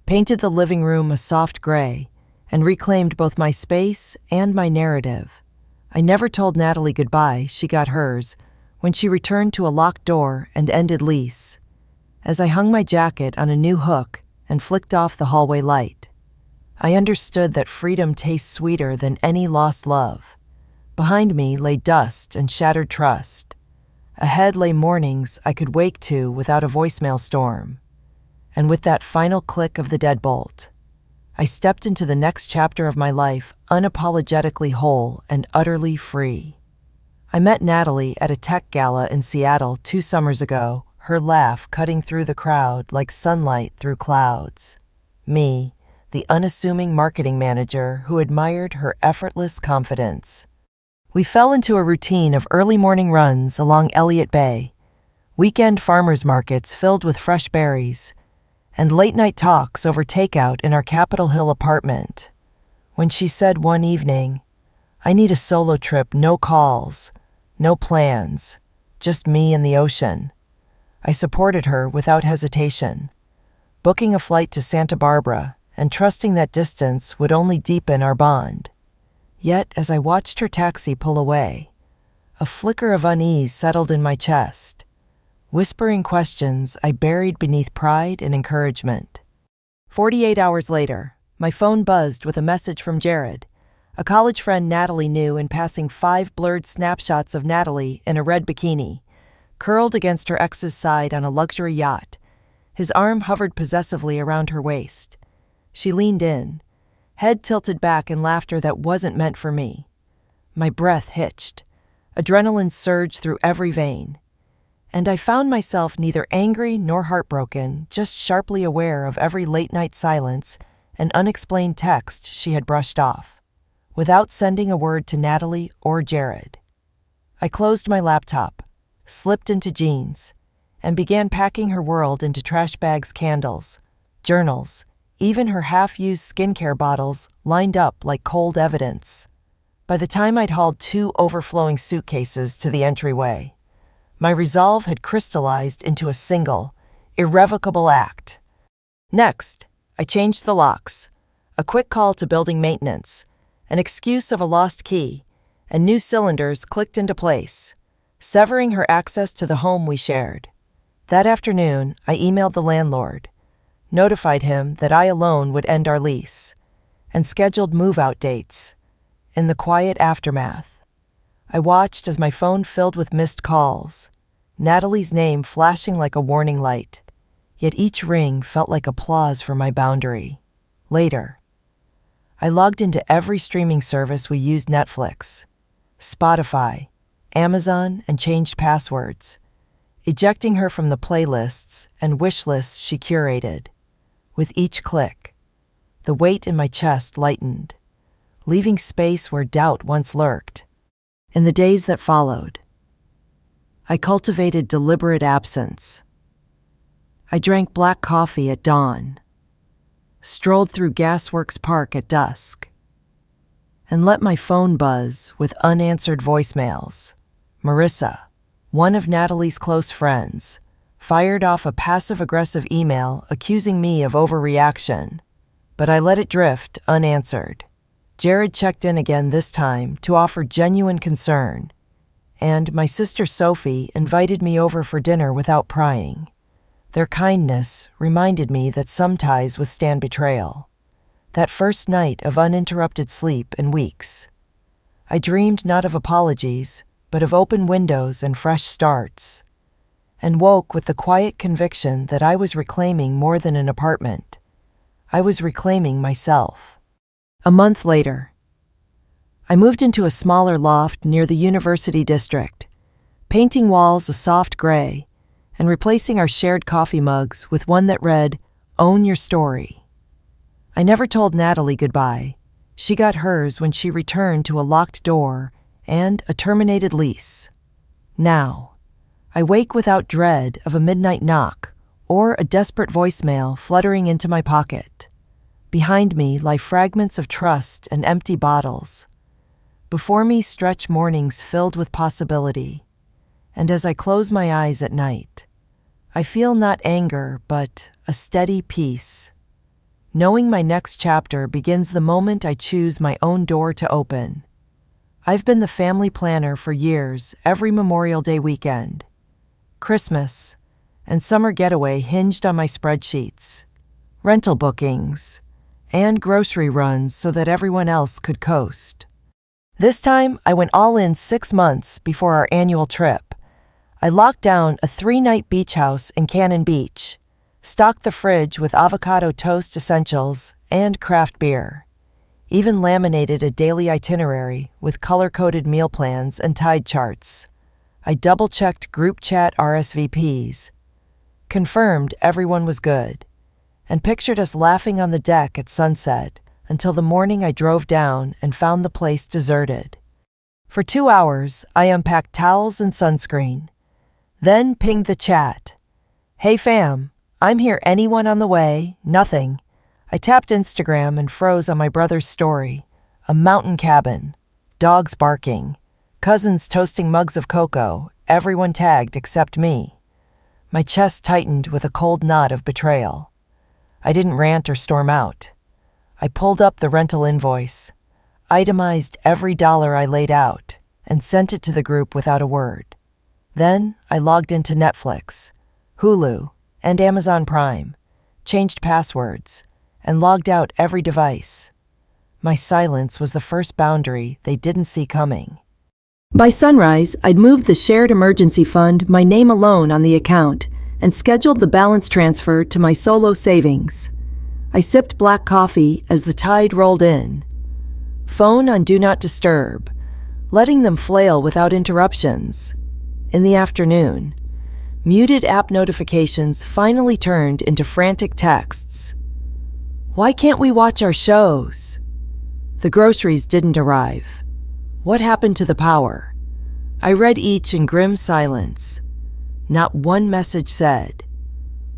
painted the living room a soft gray, and reclaimed both my space and my narrative. I never told Natalie goodbye, she got hers, when she returned to a locked door and ended lease. As I hung my jacket on a new hook and flicked off the hallway light, I understood that freedom tastes sweeter than any lost love. Behind me lay dust and shattered trust. Ahead lay mornings I could wake to without a voicemail storm. And with that final click of the deadbolt, I stepped into the next chapter of my life unapologetically whole and utterly free. I met Natalie at a tech gala in Seattle 2 summers ago, her laugh cutting through the crowd like sunlight through clouds. Me, the unassuming marketing manager who admired her effortless confidence. We fell into a routine of early morning runs along Elliott Bay, weekend farmers markets filled with fresh berries, and late-night talks over takeout in our Capitol Hill apartment. When she said one evening, "I need a solo trip, no calls, no plans, just me and the ocean," I supported her without hesitation, booking a flight to Santa Barbara and trusting that distance would only deepen our bond. Yet, as I watched her taxi pull away, a flicker of unease settled in my chest, whispering questions I buried beneath pride and encouragement. 48 hours later, my phone buzzed with a message from Jared, a college friend Natalie knew in passing 5 blurred snapshots of Natalie in a red bikini, curled against her ex's side on a luxury yacht. His arm hovered possessively around her waist. She leaned in, head tilted back in laughter that wasn't meant for me. My breath hitched. Adrenaline surged through every vein. And I found myself neither angry nor heartbroken, just sharply aware of every late-night silence and unexplained text she had brushed off, without sending a word to Natalie or Jared. I closed my laptop, slipped into jeans, and began packing her world into trash bags, candles, journals, even her half-used skincare bottles lined up like cold evidence. By the time I'd hauled 2 overflowing suitcases to the entryway, my resolve had crystallized into a single, irrevocable act. Next, I changed the locks, a quick call to building maintenance, an excuse of a lost key, and new cylinders clicked into place, severing her access to the home we shared. That afternoon, I emailed the landlord, notified him that I alone would end our lease, and scheduled move-out dates. In the quiet aftermath, I watched as my phone filled with missed calls, Natalie's name flashing like a warning light, yet each ring felt like applause for my boundary. Later, I logged into every streaming service we used: Netflix, Spotify, Amazon, and changed passwords, ejecting her from the playlists and wish lists she curated. With each click, the weight in my chest lightened, leaving space where doubt once lurked. In the days that followed, I cultivated deliberate absence. I drank black coffee at dawn, strolled through Gasworks Park at dusk, and let my phone buzz with unanswered voicemails. Marissa, one of Natalie's close friends, fired off a passive-aggressive email accusing me of overreaction, but I let it drift unanswered. Jared checked in again this time to offer genuine concern, and my sister Sophie invited me over for dinner without prying. Their kindness reminded me that some ties withstand betrayal. That first night of uninterrupted sleep in weeks, I dreamed not of apologies, but of open windows and fresh starts, and woke with the quiet conviction that I was reclaiming more than an apartment. I was reclaiming myself. A month later, I moved into a smaller loft near the University District, painting walls a soft gray and replacing our shared coffee mugs with one that read, "Own Your Story." I never told Natalie goodbye. She got hers when she returned to a locked door and a terminated lease. Now, I wake without dread of a midnight knock or a desperate voicemail fluttering into my pocket. Behind me lie fragments of trust and empty bottles, Before me stretch mornings filled with possibility, and as I close my eyes at night, I feel not anger, but a steady peace, knowing my next chapter begins the moment I choose my own door to open. I've been the family planner for years, every Memorial Day weekend, Christmas, and summer getaway hinged on my spreadsheets, rental bookings, and grocery runs so that everyone else could coast. This time, I went all in 6 months before our annual trip. I locked down a 3-night beach house in Cannon Beach, stocked the fridge with avocado toast essentials and craft beer, even laminated a daily itinerary with color-coded meal plans and tide charts. I double-checked group chat RSVPs, confirmed everyone was good, and pictured us laughing on the deck at sunset until the morning I drove down and found the place deserted. For 2 hours, I unpacked towels and sunscreen, then pinged the chat. "Hey fam, I'm here, anyone on the way?" Nothing. I tapped Instagram and froze on my brother's story. A mountain cabin, dogs barking, cousins toasting mugs of cocoa, everyone tagged except me. My chest tightened with a cold knot of betrayal. I didn't rant or storm out. I pulled up the rental invoice, itemized every dollar I laid out, and sent it to the group without a word. Then I logged into Netflix, Hulu, and Amazon Prime, changed passwords, and logged out every device. My silence was the first boundary they didn't see coming. By sunrise, I'd moved the shared emergency fund, my name alone on the account, and scheduled the balance transfer to my solo savings. I sipped black coffee as the tide rolled in. Phone on Do Not Disturb, letting them flail without interruptions. In the afternoon, muted app notifications finally turned into frantic texts. "Why can't we watch our shows?" The groceries didn't arrive. What happened to the power? I read each in grim silence. Not one message said,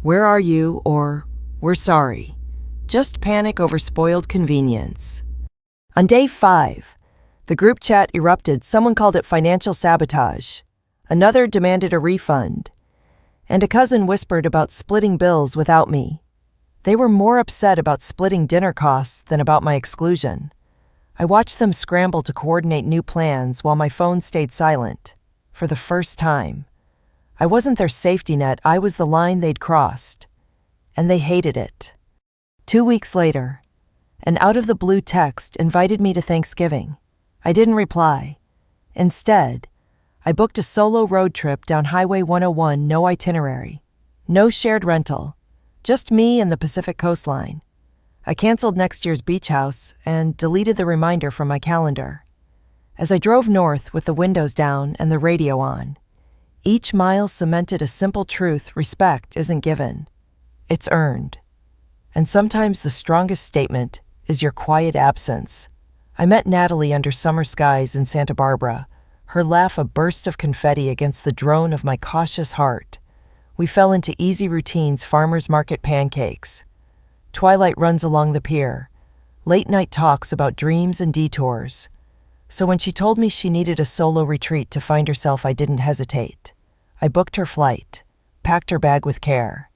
"Where are you?" or "We're sorry." Just panic over spoiled convenience. On day 5, the group chat erupted. Someone called it financial sabotage. Another demanded a refund. And a cousin whispered about splitting bills without me. They were more upset about splitting dinner costs than about my exclusion. I watched them scramble to coordinate new plans while my phone stayed silent. For the first time, I wasn't their safety net, I was the line they'd crossed. And they hated it. 2 weeks later, an out-of-the-blue text invited me to Thanksgiving. I didn't reply. Instead, I booked a solo road trip down Highway 101, no itinerary, no shared rental, just me and the Pacific coastline. I canceled next year's beach house and deleted the reminder from my calendar. As I drove north with the windows down and the radio on, each mile cemented a simple truth: respect isn't given, it's earned. And sometimes the strongest statement is your quiet absence. I met Natalie under summer skies in Santa Barbara, her laugh a burst of confetti against the drone of my cautious heart. We fell into easy routines: farmers market pancakes, twilight runs along the pier, late-night talks about dreams and detours. So when she told me she needed a solo retreat to find herself, I didn't hesitate. I booked her flight, packed her bag with care,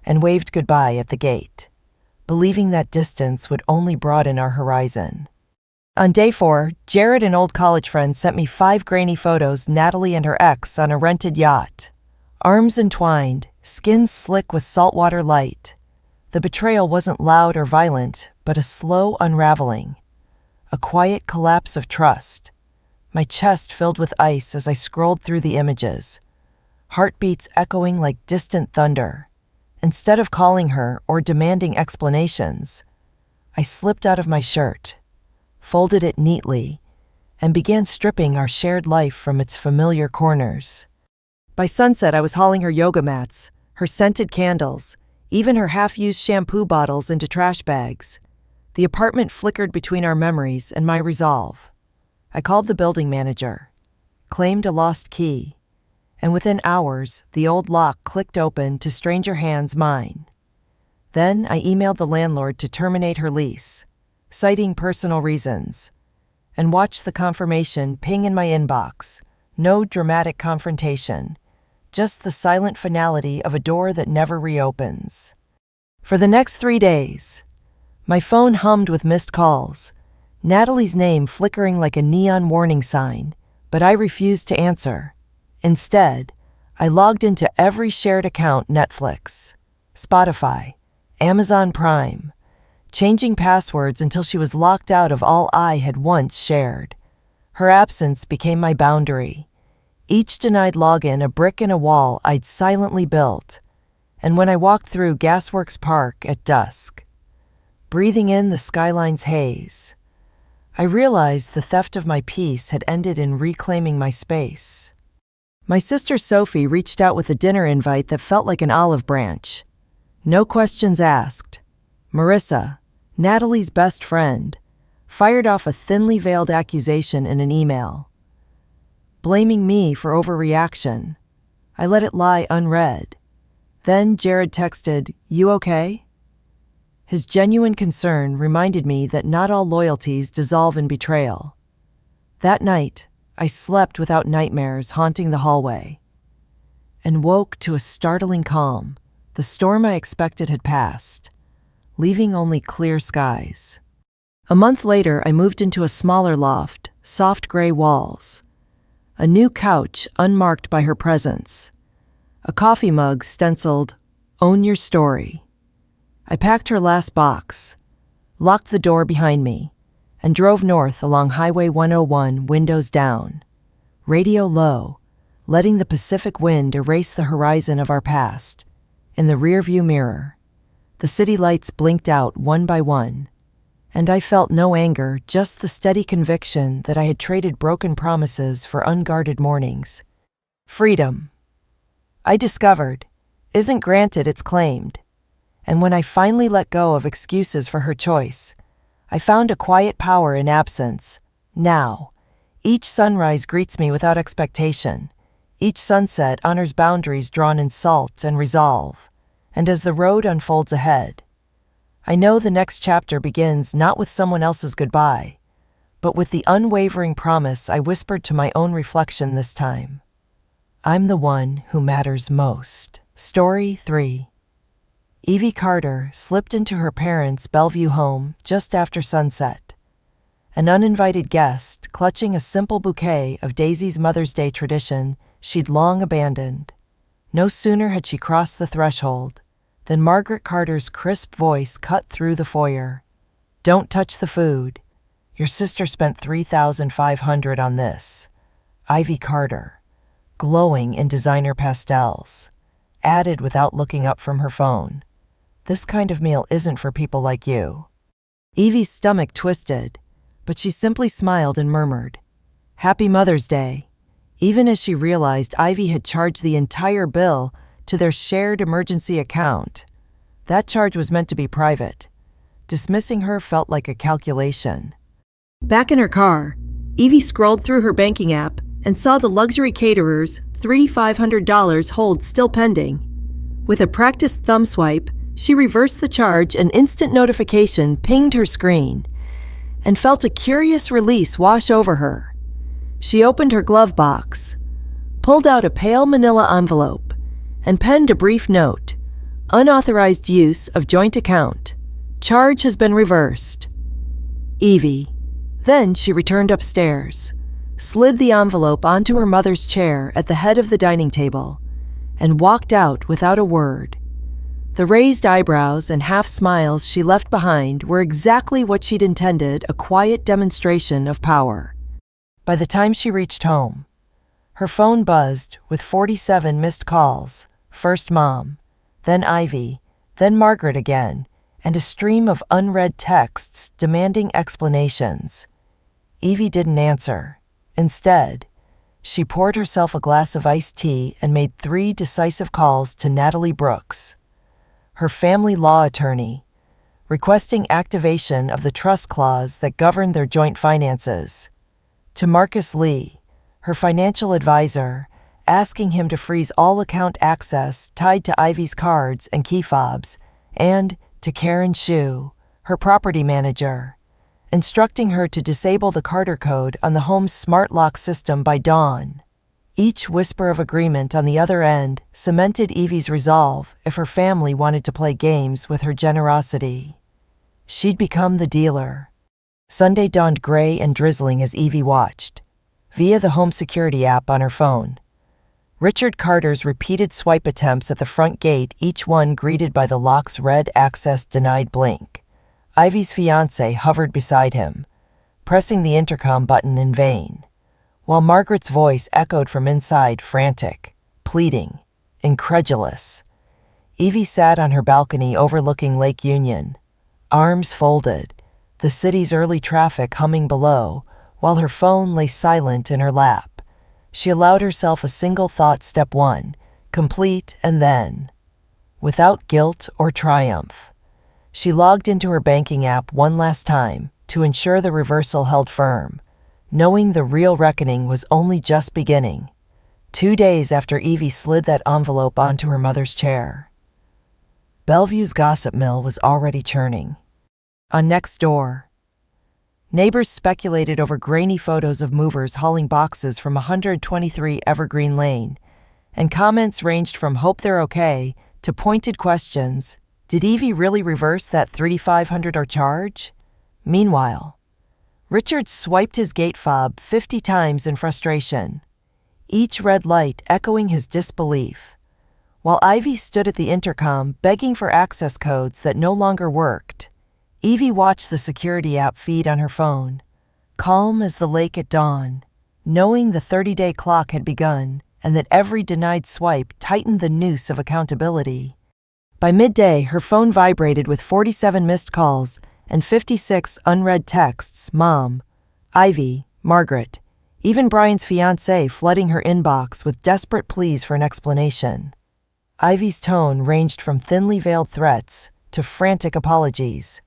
and waved goodbye at the gate, believing that distance would only broaden our horizon. On day 4, Jared, an old college friend, sent me 5 grainy photos: Natalie and her ex on a rented yacht, arms entwined, skin slick with saltwater light. The betrayal wasn't loud or violent, but a slow unraveling, a quiet collapse of trust. My chest filled with ice as I scrolled through the images, heartbeats echoing like distant thunder. Instead of calling her or demanding explanations, I slipped out of my shirt, folded it neatly, and began stripping our shared life from its familiar corners. By sunset, I was hauling her yoga mats, her scented candles, even her half-used shampoo bottles into trash bags. The apartment flickered between our memories and my resolve. I called the building manager, claimed a lost key, and within hours, the old lock clicked open to stranger hands mine. Then I emailed the landlord to terminate her lease, citing personal reasons, and watched the confirmation ping in my inbox. No dramatic confrontation, just the silent finality of a door that never reopens. For the next 3 days, my phone hummed with missed calls, Natalie's name flickering like a neon warning sign, but I refused to answer. Instead, I logged into every shared account: Netflix, Spotify, Amazon Prime, changing passwords until she was locked out of all I had once shared. Her absence became my boundary, each denied login a brick in a wall I'd silently built. And when I walked through Gasworks Park at dusk, breathing in the skyline's haze, I realized the theft of my peace had ended in reclaiming my space. My sister Sophie reached out with a dinner invite that felt like an olive branch. No questions asked. Marissa, Natalie's best friend, fired off a thinly veiled accusation in an email, blaming me for overreaction. I let it lie unread. Then Jared texted, "You okay?" His genuine concern reminded me that not all loyalties dissolve in betrayal. That night, I slept without nightmares haunting the hallway, and woke to a startling calm. The storm I expected had passed, leaving only clear skies. A month later, I moved into a smaller loft, soft gray walls, a new couch unmarked by her presence, a coffee mug stenciled, "Own Your Story." I packed her last box, locked the door behind me, and drove north along Highway 101, windows down, radio low, letting the Pacific wind erase the horizon of our past. In the rearview mirror, the city lights blinked out one by one, and I felt no anger, just the steady conviction that I had traded broken promises for unguarded mornings. Freedom, I discovered, isn't granted, it's claimed. And when I finally let go of excuses for her choice, I found a quiet power in absence. Now, each sunrise greets me without expectation. Each sunset honors boundaries drawn in salt and resolve. And as the road unfolds ahead, I know the next chapter begins not with someone else's goodbye, but with the unwavering promise I whispered to my own reflection this time. I'm the one who matters most. Story 3. Evie Carter slipped into her parents' Bellevue home just after sunset. An uninvited guest, clutching a simple bouquet of Daisy's Mother's Day tradition she'd long abandoned. No sooner had she crossed the threshold than Margaret Carter's crisp voice cut through the foyer. "Don't touch the food. Your sister spent $3,500 on this." Ivy Carter, glowing in designer pastels, added without looking up from her phone, "This kind of meal isn't for people like you." Evie's stomach twisted, but she simply smiled and murmured, "Happy Mother's Day," even as she realized Ivy had charged the entire bill to their shared emergency account. That charge was meant to be private. Dismissing her felt like a calculation. Back in her car, Evie scrolled through her banking app and saw the luxury caterer's $3,500 hold still pending. With a practiced thumb swipe, she reversed the charge. An instant notification pinged her screen and felt a curious release wash over her. She opened her glove box, pulled out a pale manila envelope, and penned a brief note. "Unauthorized use of joint account. Charge has been reversed. Evie." Then she returned upstairs, slid the envelope onto her mother's chair at the head of the dining table, and walked out without a word. The raised eyebrows and half smiles she left behind were exactly what she'd intended, a quiet demonstration of power. By the time she reached home, her phone buzzed with 47 missed calls, first Mom, then Ivy, then Margaret again, and a stream of unread texts demanding explanations. Evie didn't answer. Instead, she poured herself a glass of iced tea and made 3 decisive calls to Natalie Brooks, her family law attorney, requesting activation of the trust clause that governed their joint finances, to Marcus Lee, her financial advisor, asking him to freeze all account access tied to Ivy's cards and key fobs, and to Karen Shu, her property manager, instructing her to disable the Carter code on the home's smart lock system by dawn. Each whisper of agreement on the other end cemented Evie's resolve if her family wanted to play games with her generosity. She'd become the dealer. Sunday dawned gray and drizzling as Evie watched, via the home security app on her phone. Richard Carter's repeated swipe attempts at the front gate, each one greeted by the lock's red access denied blink. Ivy's fiancé hovered beside him, pressing the intercom button in vain, while Margaret's voice echoed from inside, frantic, pleading, incredulous. Evie sat on her balcony overlooking Lake Union, arms folded, the city's early traffic humming below, while her phone lay silent in her lap. She allowed herself a single thought: step one, complete, and then, without guilt or triumph, she logged into her banking app one last time to ensure the reversal held firm, knowing the real reckoning was only just beginning. 2 days after Evie slid that envelope onto her mother's chair, Bellevue's gossip mill was already churning. On Nextdoor, neighbors speculated over grainy photos of movers hauling boxes from 123 Evergreen Lane, and comments ranged from "hope they're okay" to pointed questions: did Evie really reverse that $3,500 charge? Meanwhile, Richard swiped his gate fob 50 times in frustration, each red light echoing his disbelief, while Ivy stood at the intercom begging for access codes that no longer worked. Evie watched the security app feed on her phone, calm as the lake at dawn, knowing the 30-day clock had begun and that every denied swipe tightened the noose of accountability. By midday, her phone vibrated with 47 missed calls and 56 unread texts: Mom, Ivy, Margaret, even Brian's fiancé flooding her inbox with desperate pleas for an explanation. Ivy's tone ranged from thinly veiled threats to frantic apologies.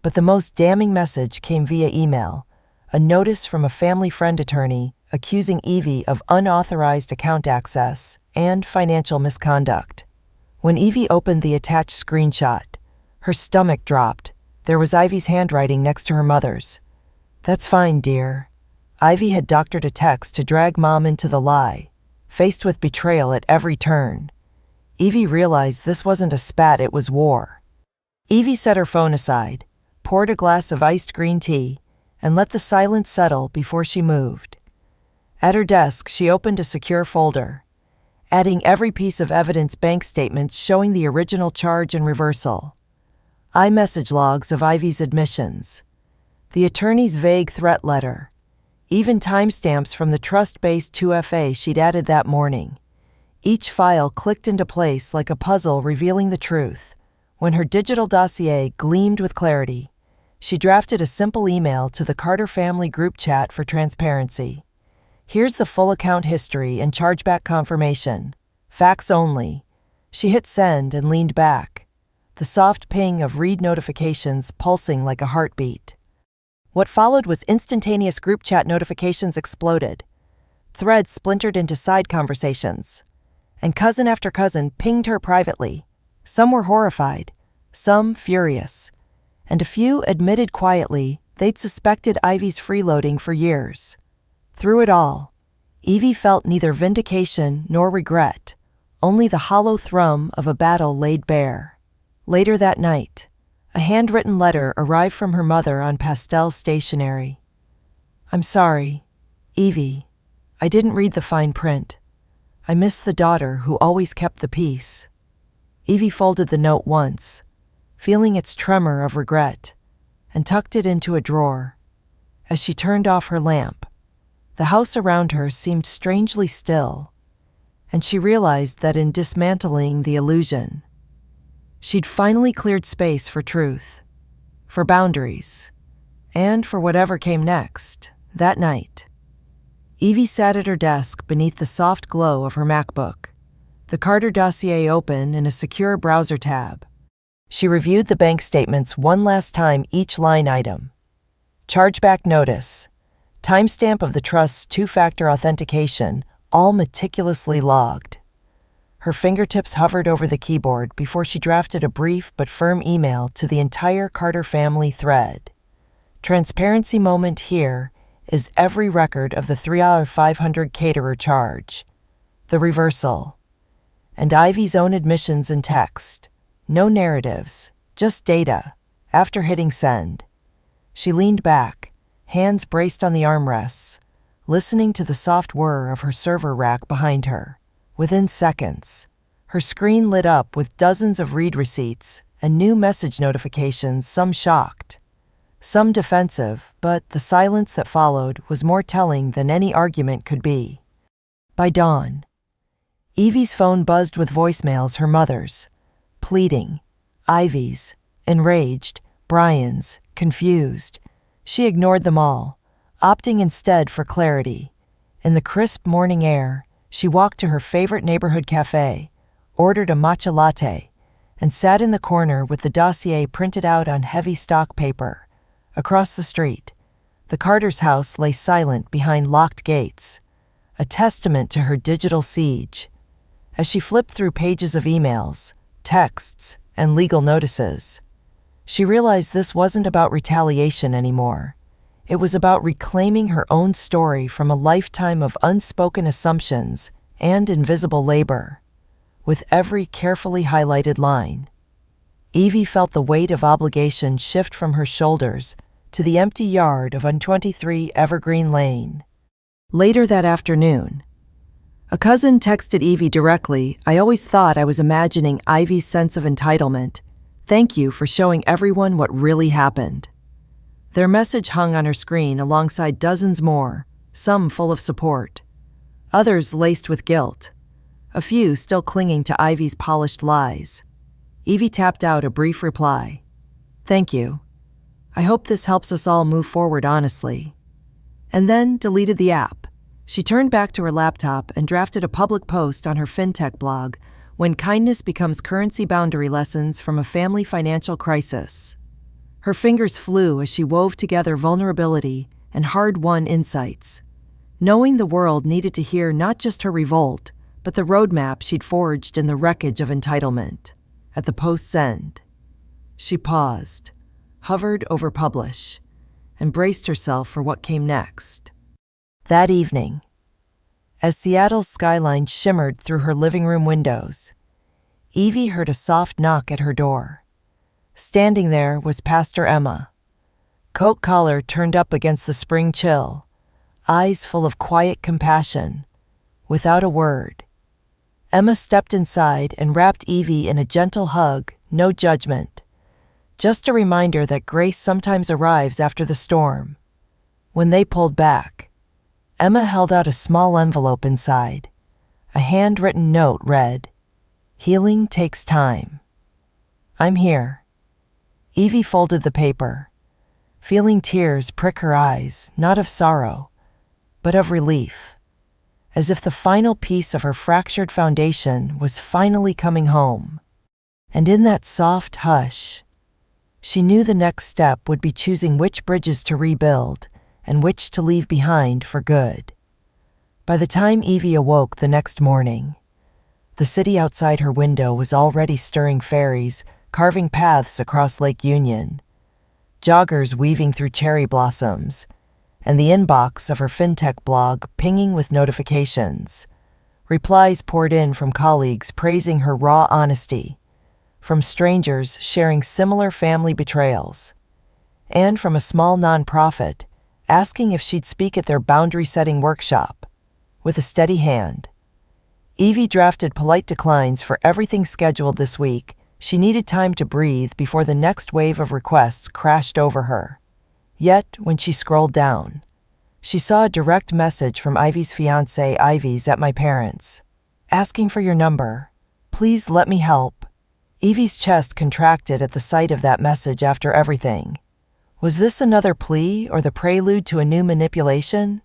But the most damning message came via email, a notice from a family friend attorney accusing Evie of unauthorized account access and financial misconduct. When Evie opened the attached screenshot, her stomach dropped. There was Ivy's handwriting next to her mother's. "That's fine, dear." Ivy had doctored a text to drag Mom into the lie, faced with betrayal at every turn. Evie realized this wasn't a spat, it was war. Evie set her phone aside, poured a glass of iced green tea, and let the silence settle before she moved. At her desk, she opened a secure folder, adding every piece of evidence: bank statements showing the original charge and reversal, iMessage logs of Ivy's admissions, the attorney's vague threat letter, even timestamps from the trust-based 2FA she'd added that morning. Each file clicked into place like a puzzle revealing the truth. When her digital dossier gleamed with clarity, she drafted a simple email to the Carter family group chat for transparency. "Here's the full account history and chargeback confirmation. Facts only." She hit send and leaned back, the soft ping of read notifications pulsing like a heartbeat. What followed was instantaneous. Group chat notifications exploded. Threads splintered into side conversations, and cousin after cousin pinged her privately. Some were horrified, some furious, and a few admitted quietly they'd suspected Ivy's freeloading for years. Through it all, Evie felt neither vindication nor regret, only the hollow thrum of a battle laid bare. Later that night, a handwritten letter arrived from her mother on pastel stationery. "I'm sorry, Evie. I didn't read the fine print. I miss the daughter who always kept the peace." Evie folded the note once, feeling its tremor of regret, and tucked it into a drawer. As she turned off her lamp, the house around her seemed strangely still, and she realized that in dismantling the illusion, she'd finally cleared space for truth, for boundaries, and for whatever came next. That night, Evie sat at her desk beneath the soft glow of her MacBook, the Carter dossier open in a secure browser tab. She reviewed the bank statements one last time, each line item. Chargeback notice, timestamp of the trust's two-factor authentication, all meticulously logged. Her fingertips hovered over the keyboard before she drafted a brief but firm email to the entire Carter family thread. Transparency moment here is every record of the $3,500 caterer charge. The reversal. And Ivy's own admissions in text. No narratives, just data. After hitting send, she leaned back, hands braced on the armrests, listening to the soft whir of her server rack behind her. Within seconds, her screen lit up with dozens of read receipts and new message notifications, some shocked, some defensive, but the silence that followed was more telling than any argument could be. By dawn, Evie's phone buzzed with voicemails, her mother's, pleading, Ivy's, enraged, Brian's, confused. She ignored them all, opting instead for clarity. In the crisp morning air, she walked to her favorite neighborhood cafe, ordered a matcha latte, and sat in the corner with the dossier printed out on heavy stock paper. Across the street, the Carter's house lay silent behind locked gates, a testament to her digital siege. As she flipped through pages of emails, texts, and legal notices, she realized this wasn't about retaliation anymore. It was about reclaiming her own story from a lifetime of unspoken assumptions and invisible labor. With every carefully highlighted line, Evie felt the weight of obligation shift from her shoulders to the empty yard of 123 Evergreen Lane. Later that afternoon, a cousin texted Evie directly, "I always thought I was imagining Ivy's sense of entitlement. Thank you for showing everyone what really happened." Their message hung on her screen alongside dozens more, some full of support, others laced with guilt, a few still clinging to Ivy's polished lies. Evie tapped out a brief reply. "Thank you. I hope this helps us all move forward honestly." And then deleted the app. She turned back to her laptop and drafted a public post on her fintech blog, "When Kindness Becomes Currency: Boundary Lessons from a Family Financial Crisis." Her fingers flew as she wove together vulnerability and hard-won insights, knowing the world needed to hear not just her revolt, but the roadmap she'd forged in the wreckage of entitlement. At the post's end, she paused, hovered over publish, and braced herself for what came next. That evening, as Seattle's skyline shimmered through her living room windows, Evie heard a soft knock at her door. Standing there was Pastor Emma, coat collar turned up against the spring chill, eyes full of quiet compassion. Without a word, Emma stepped inside and wrapped Evie in a gentle hug, no judgment. Just a reminder that grace sometimes arrives after the storm. When they pulled back, Emma held out a small envelope inside. A handwritten note read, "Healing takes time. I'm here." Evie folded the paper, feeling tears prick her eyes, not of sorrow, but of relief, as if the final piece of her fractured foundation was finally coming home. And in that soft hush, she knew the next step would be choosing which bridges to rebuild and which to leave behind for good. By the time Evie awoke the next morning, the city outside her window was already stirring ferries, carving paths across Lake Union, joggers weaving through cherry blossoms, and the inbox of her fintech blog pinging with notifications. Replies poured in from colleagues praising her raw honesty, from strangers sharing similar family betrayals, and from a small nonprofit asking if she'd speak at their boundary-setting workshop. With a steady hand, Evie drafted polite declines for everything scheduled this week. She needed time to breathe before the next wave of requests crashed over her. Yet, when she scrolled down, she saw a direct message from Ivy's fiancé. "Ivy's at my parents'. Asking for your number. Please let me help." Evie's chest contracted at the sight of that message after everything. Was this another plea or the prelude to a new manipulation?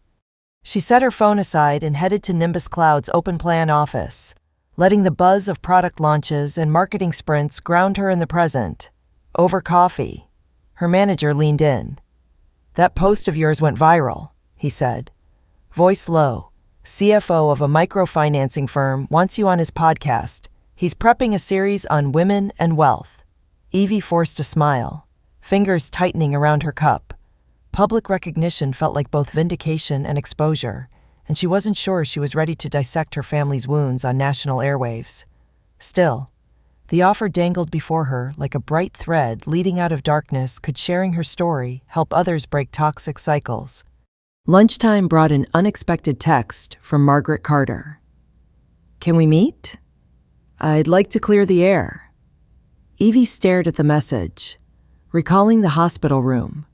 She set her phone aside and headed to Nimbus Cloud's open plan office, letting the buzz of product launches and marketing sprints ground her in the present. Over coffee, her manager leaned in. "That post of yours went viral," he said. Voice low, "CFO of a microfinancing firm wants you on his podcast. He's prepping a series on women and wealth." Evie forced a smile, fingers tightening around her cup. Public recognition felt like both vindication and exposure, and she wasn't sure she was ready to dissect her family's wounds on national airwaves. Still, the offer dangled before her like a bright thread leading out of darkness. Could sharing her story help others break toxic cycles? Lunchtime brought an unexpected text from Margaret Carter. "Can we meet? I'd like to clear the air." Evie stared at the message, recalling the hospital room,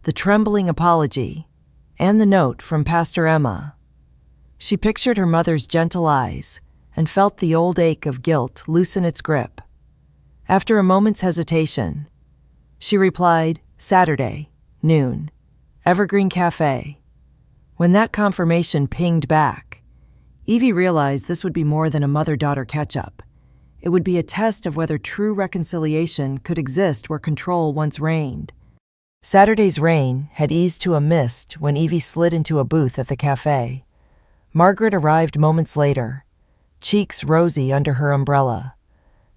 the trembling apology, and the note from Pastor Emma. She pictured her mother's gentle eyes and felt the old ache of guilt loosen its grip. After a moment's hesitation, she replied, "Saturday, noon, Evergreen Cafe." When that confirmation pinged back, Evie realized this would be more than a mother-daughter catch-up. It would be a test of whether true reconciliation could exist where control once reigned. Saturday's rain had eased to a mist when Evie slid into a booth at the cafe. Margaret arrived moments later, cheeks rosy under her umbrella,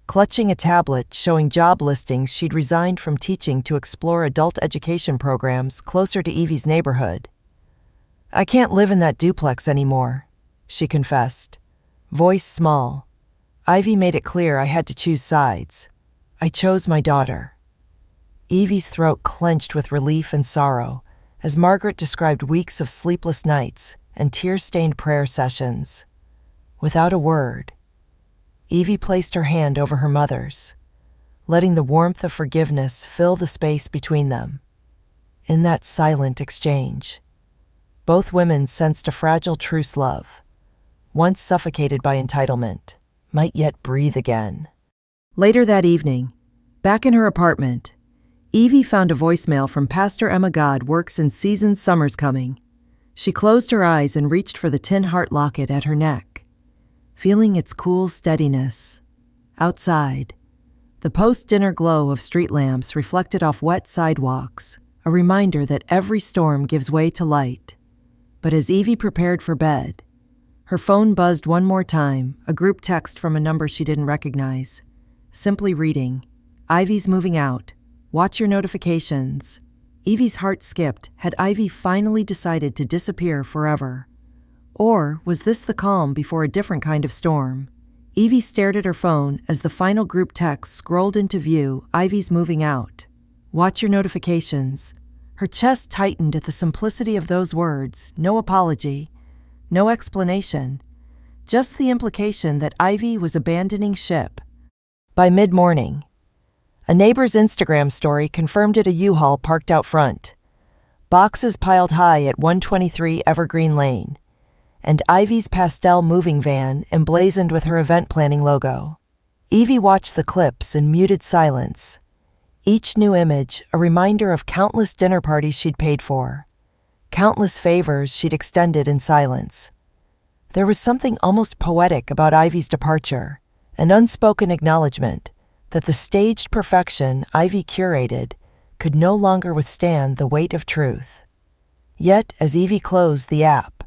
clutching a tablet showing job listings she'd resigned from teaching to explore adult education programs closer to Evie's neighborhood. "I can't live in that duplex anymore," she confessed, voice small. "Ivy made it clear I had to choose sides. I chose my daughter." Evie's throat clenched with relief and sorrow as Margaret described weeks of sleepless nights and tear-stained prayer sessions. Without a word, Evie placed her hand over her mother's, letting the warmth of forgiveness fill the space between them. In that silent exchange, both women sensed a fragile truce love, once suffocated by entitlement, might yet breathe again. Later that evening, back in her apartment, Evie found a voicemail from Pastor Emma. "God works in seasons, summer's coming." She closed her eyes and reached for the tin heart locket at her neck, feeling its cool steadiness. Outside, the post-dinner glow of street lamps reflected off wet sidewalks, a reminder that every storm gives way to light. But as Evie prepared for bed, her phone buzzed one more time, a group text from a number she didn't recognize, simply reading, "Ivy's moving out. Watch your notifications." Evie's heart skipped. Had Ivy finally decided to disappear forever? Or was this the calm before a different kind of storm? Evie stared at her phone as the final group text scrolled into view. "Ivy's moving out. Watch your notifications." Her chest tightened at the simplicity of those words. No apology, no explanation, just the implication that Ivy was abandoning ship. By mid-morning, a neighbor's Instagram story confirmed it. A U-Haul parked out front, boxes piled high at 123 Evergreen Lane, and Ivy's pastel moving van emblazoned with her event planning logo. Evie watched the clips in muted silence, each new image a reminder of countless dinner parties she'd paid for, countless favors she'd extended in silence. There was something almost poetic about Ivy's departure, an unspoken acknowledgement that the staged perfection Ivy curated could no longer withstand the weight of truth. Yet, as Evie closed the app,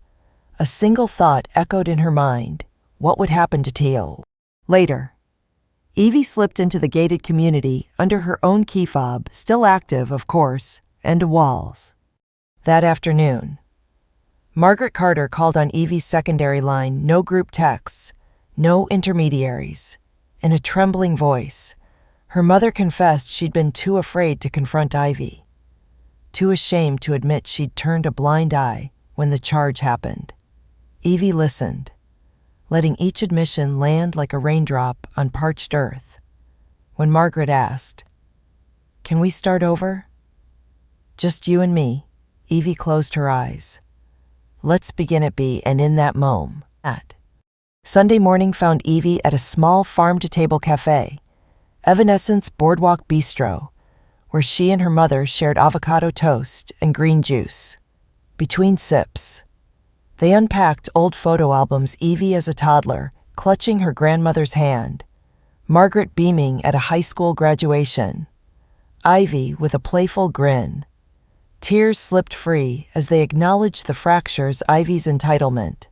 a single thought echoed in her mind: what would happen to Teal? Later, Evie slipped into the gated community under her own key fob, still active, of course, and walls. That afternoon, Margaret Carter called on Evie's secondary line. No group texts, no intermediaries. In a trembling voice, her mother confessed she'd been too afraid to confront Ivy, too ashamed to admit she'd turned a blind eye when the charge happened. Evie listened, letting each admission land like a raindrop on parched earth. When Margaret asked, "Can we start over?" "Just you and me," Evie closed her eyes. "Let's begin at B." And in that moment, Sunday morning found Evie at a small farm-to-table cafe, Evanescence Boardwalk Bistro, where she and her mother shared avocado toast and green juice. Between sips, they unpacked old photo albums. Evie as a toddler, clutching her grandmother's hand, Margaret beaming at a high school graduation, Ivy with a playful grin. Tears slipped free as they acknowledged the fractures: Ivy's entitlement,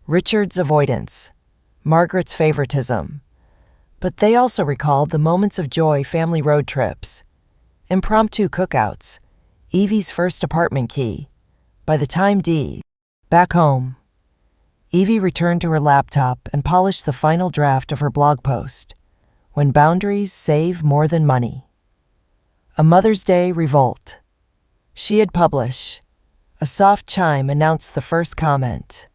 Richard's avoidance, Margaret's favoritism. But they also recalled the moments of joy: family road trips, impromptu cookouts, Evie's first apartment key. By the time D. Back home. Evie returned to her laptop and polished the final draft of her blog post. When boundaries save more than money. A Mother's Day revolt. She had published. A soft chime announced the first comment.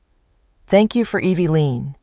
Thank you for Evie Lean.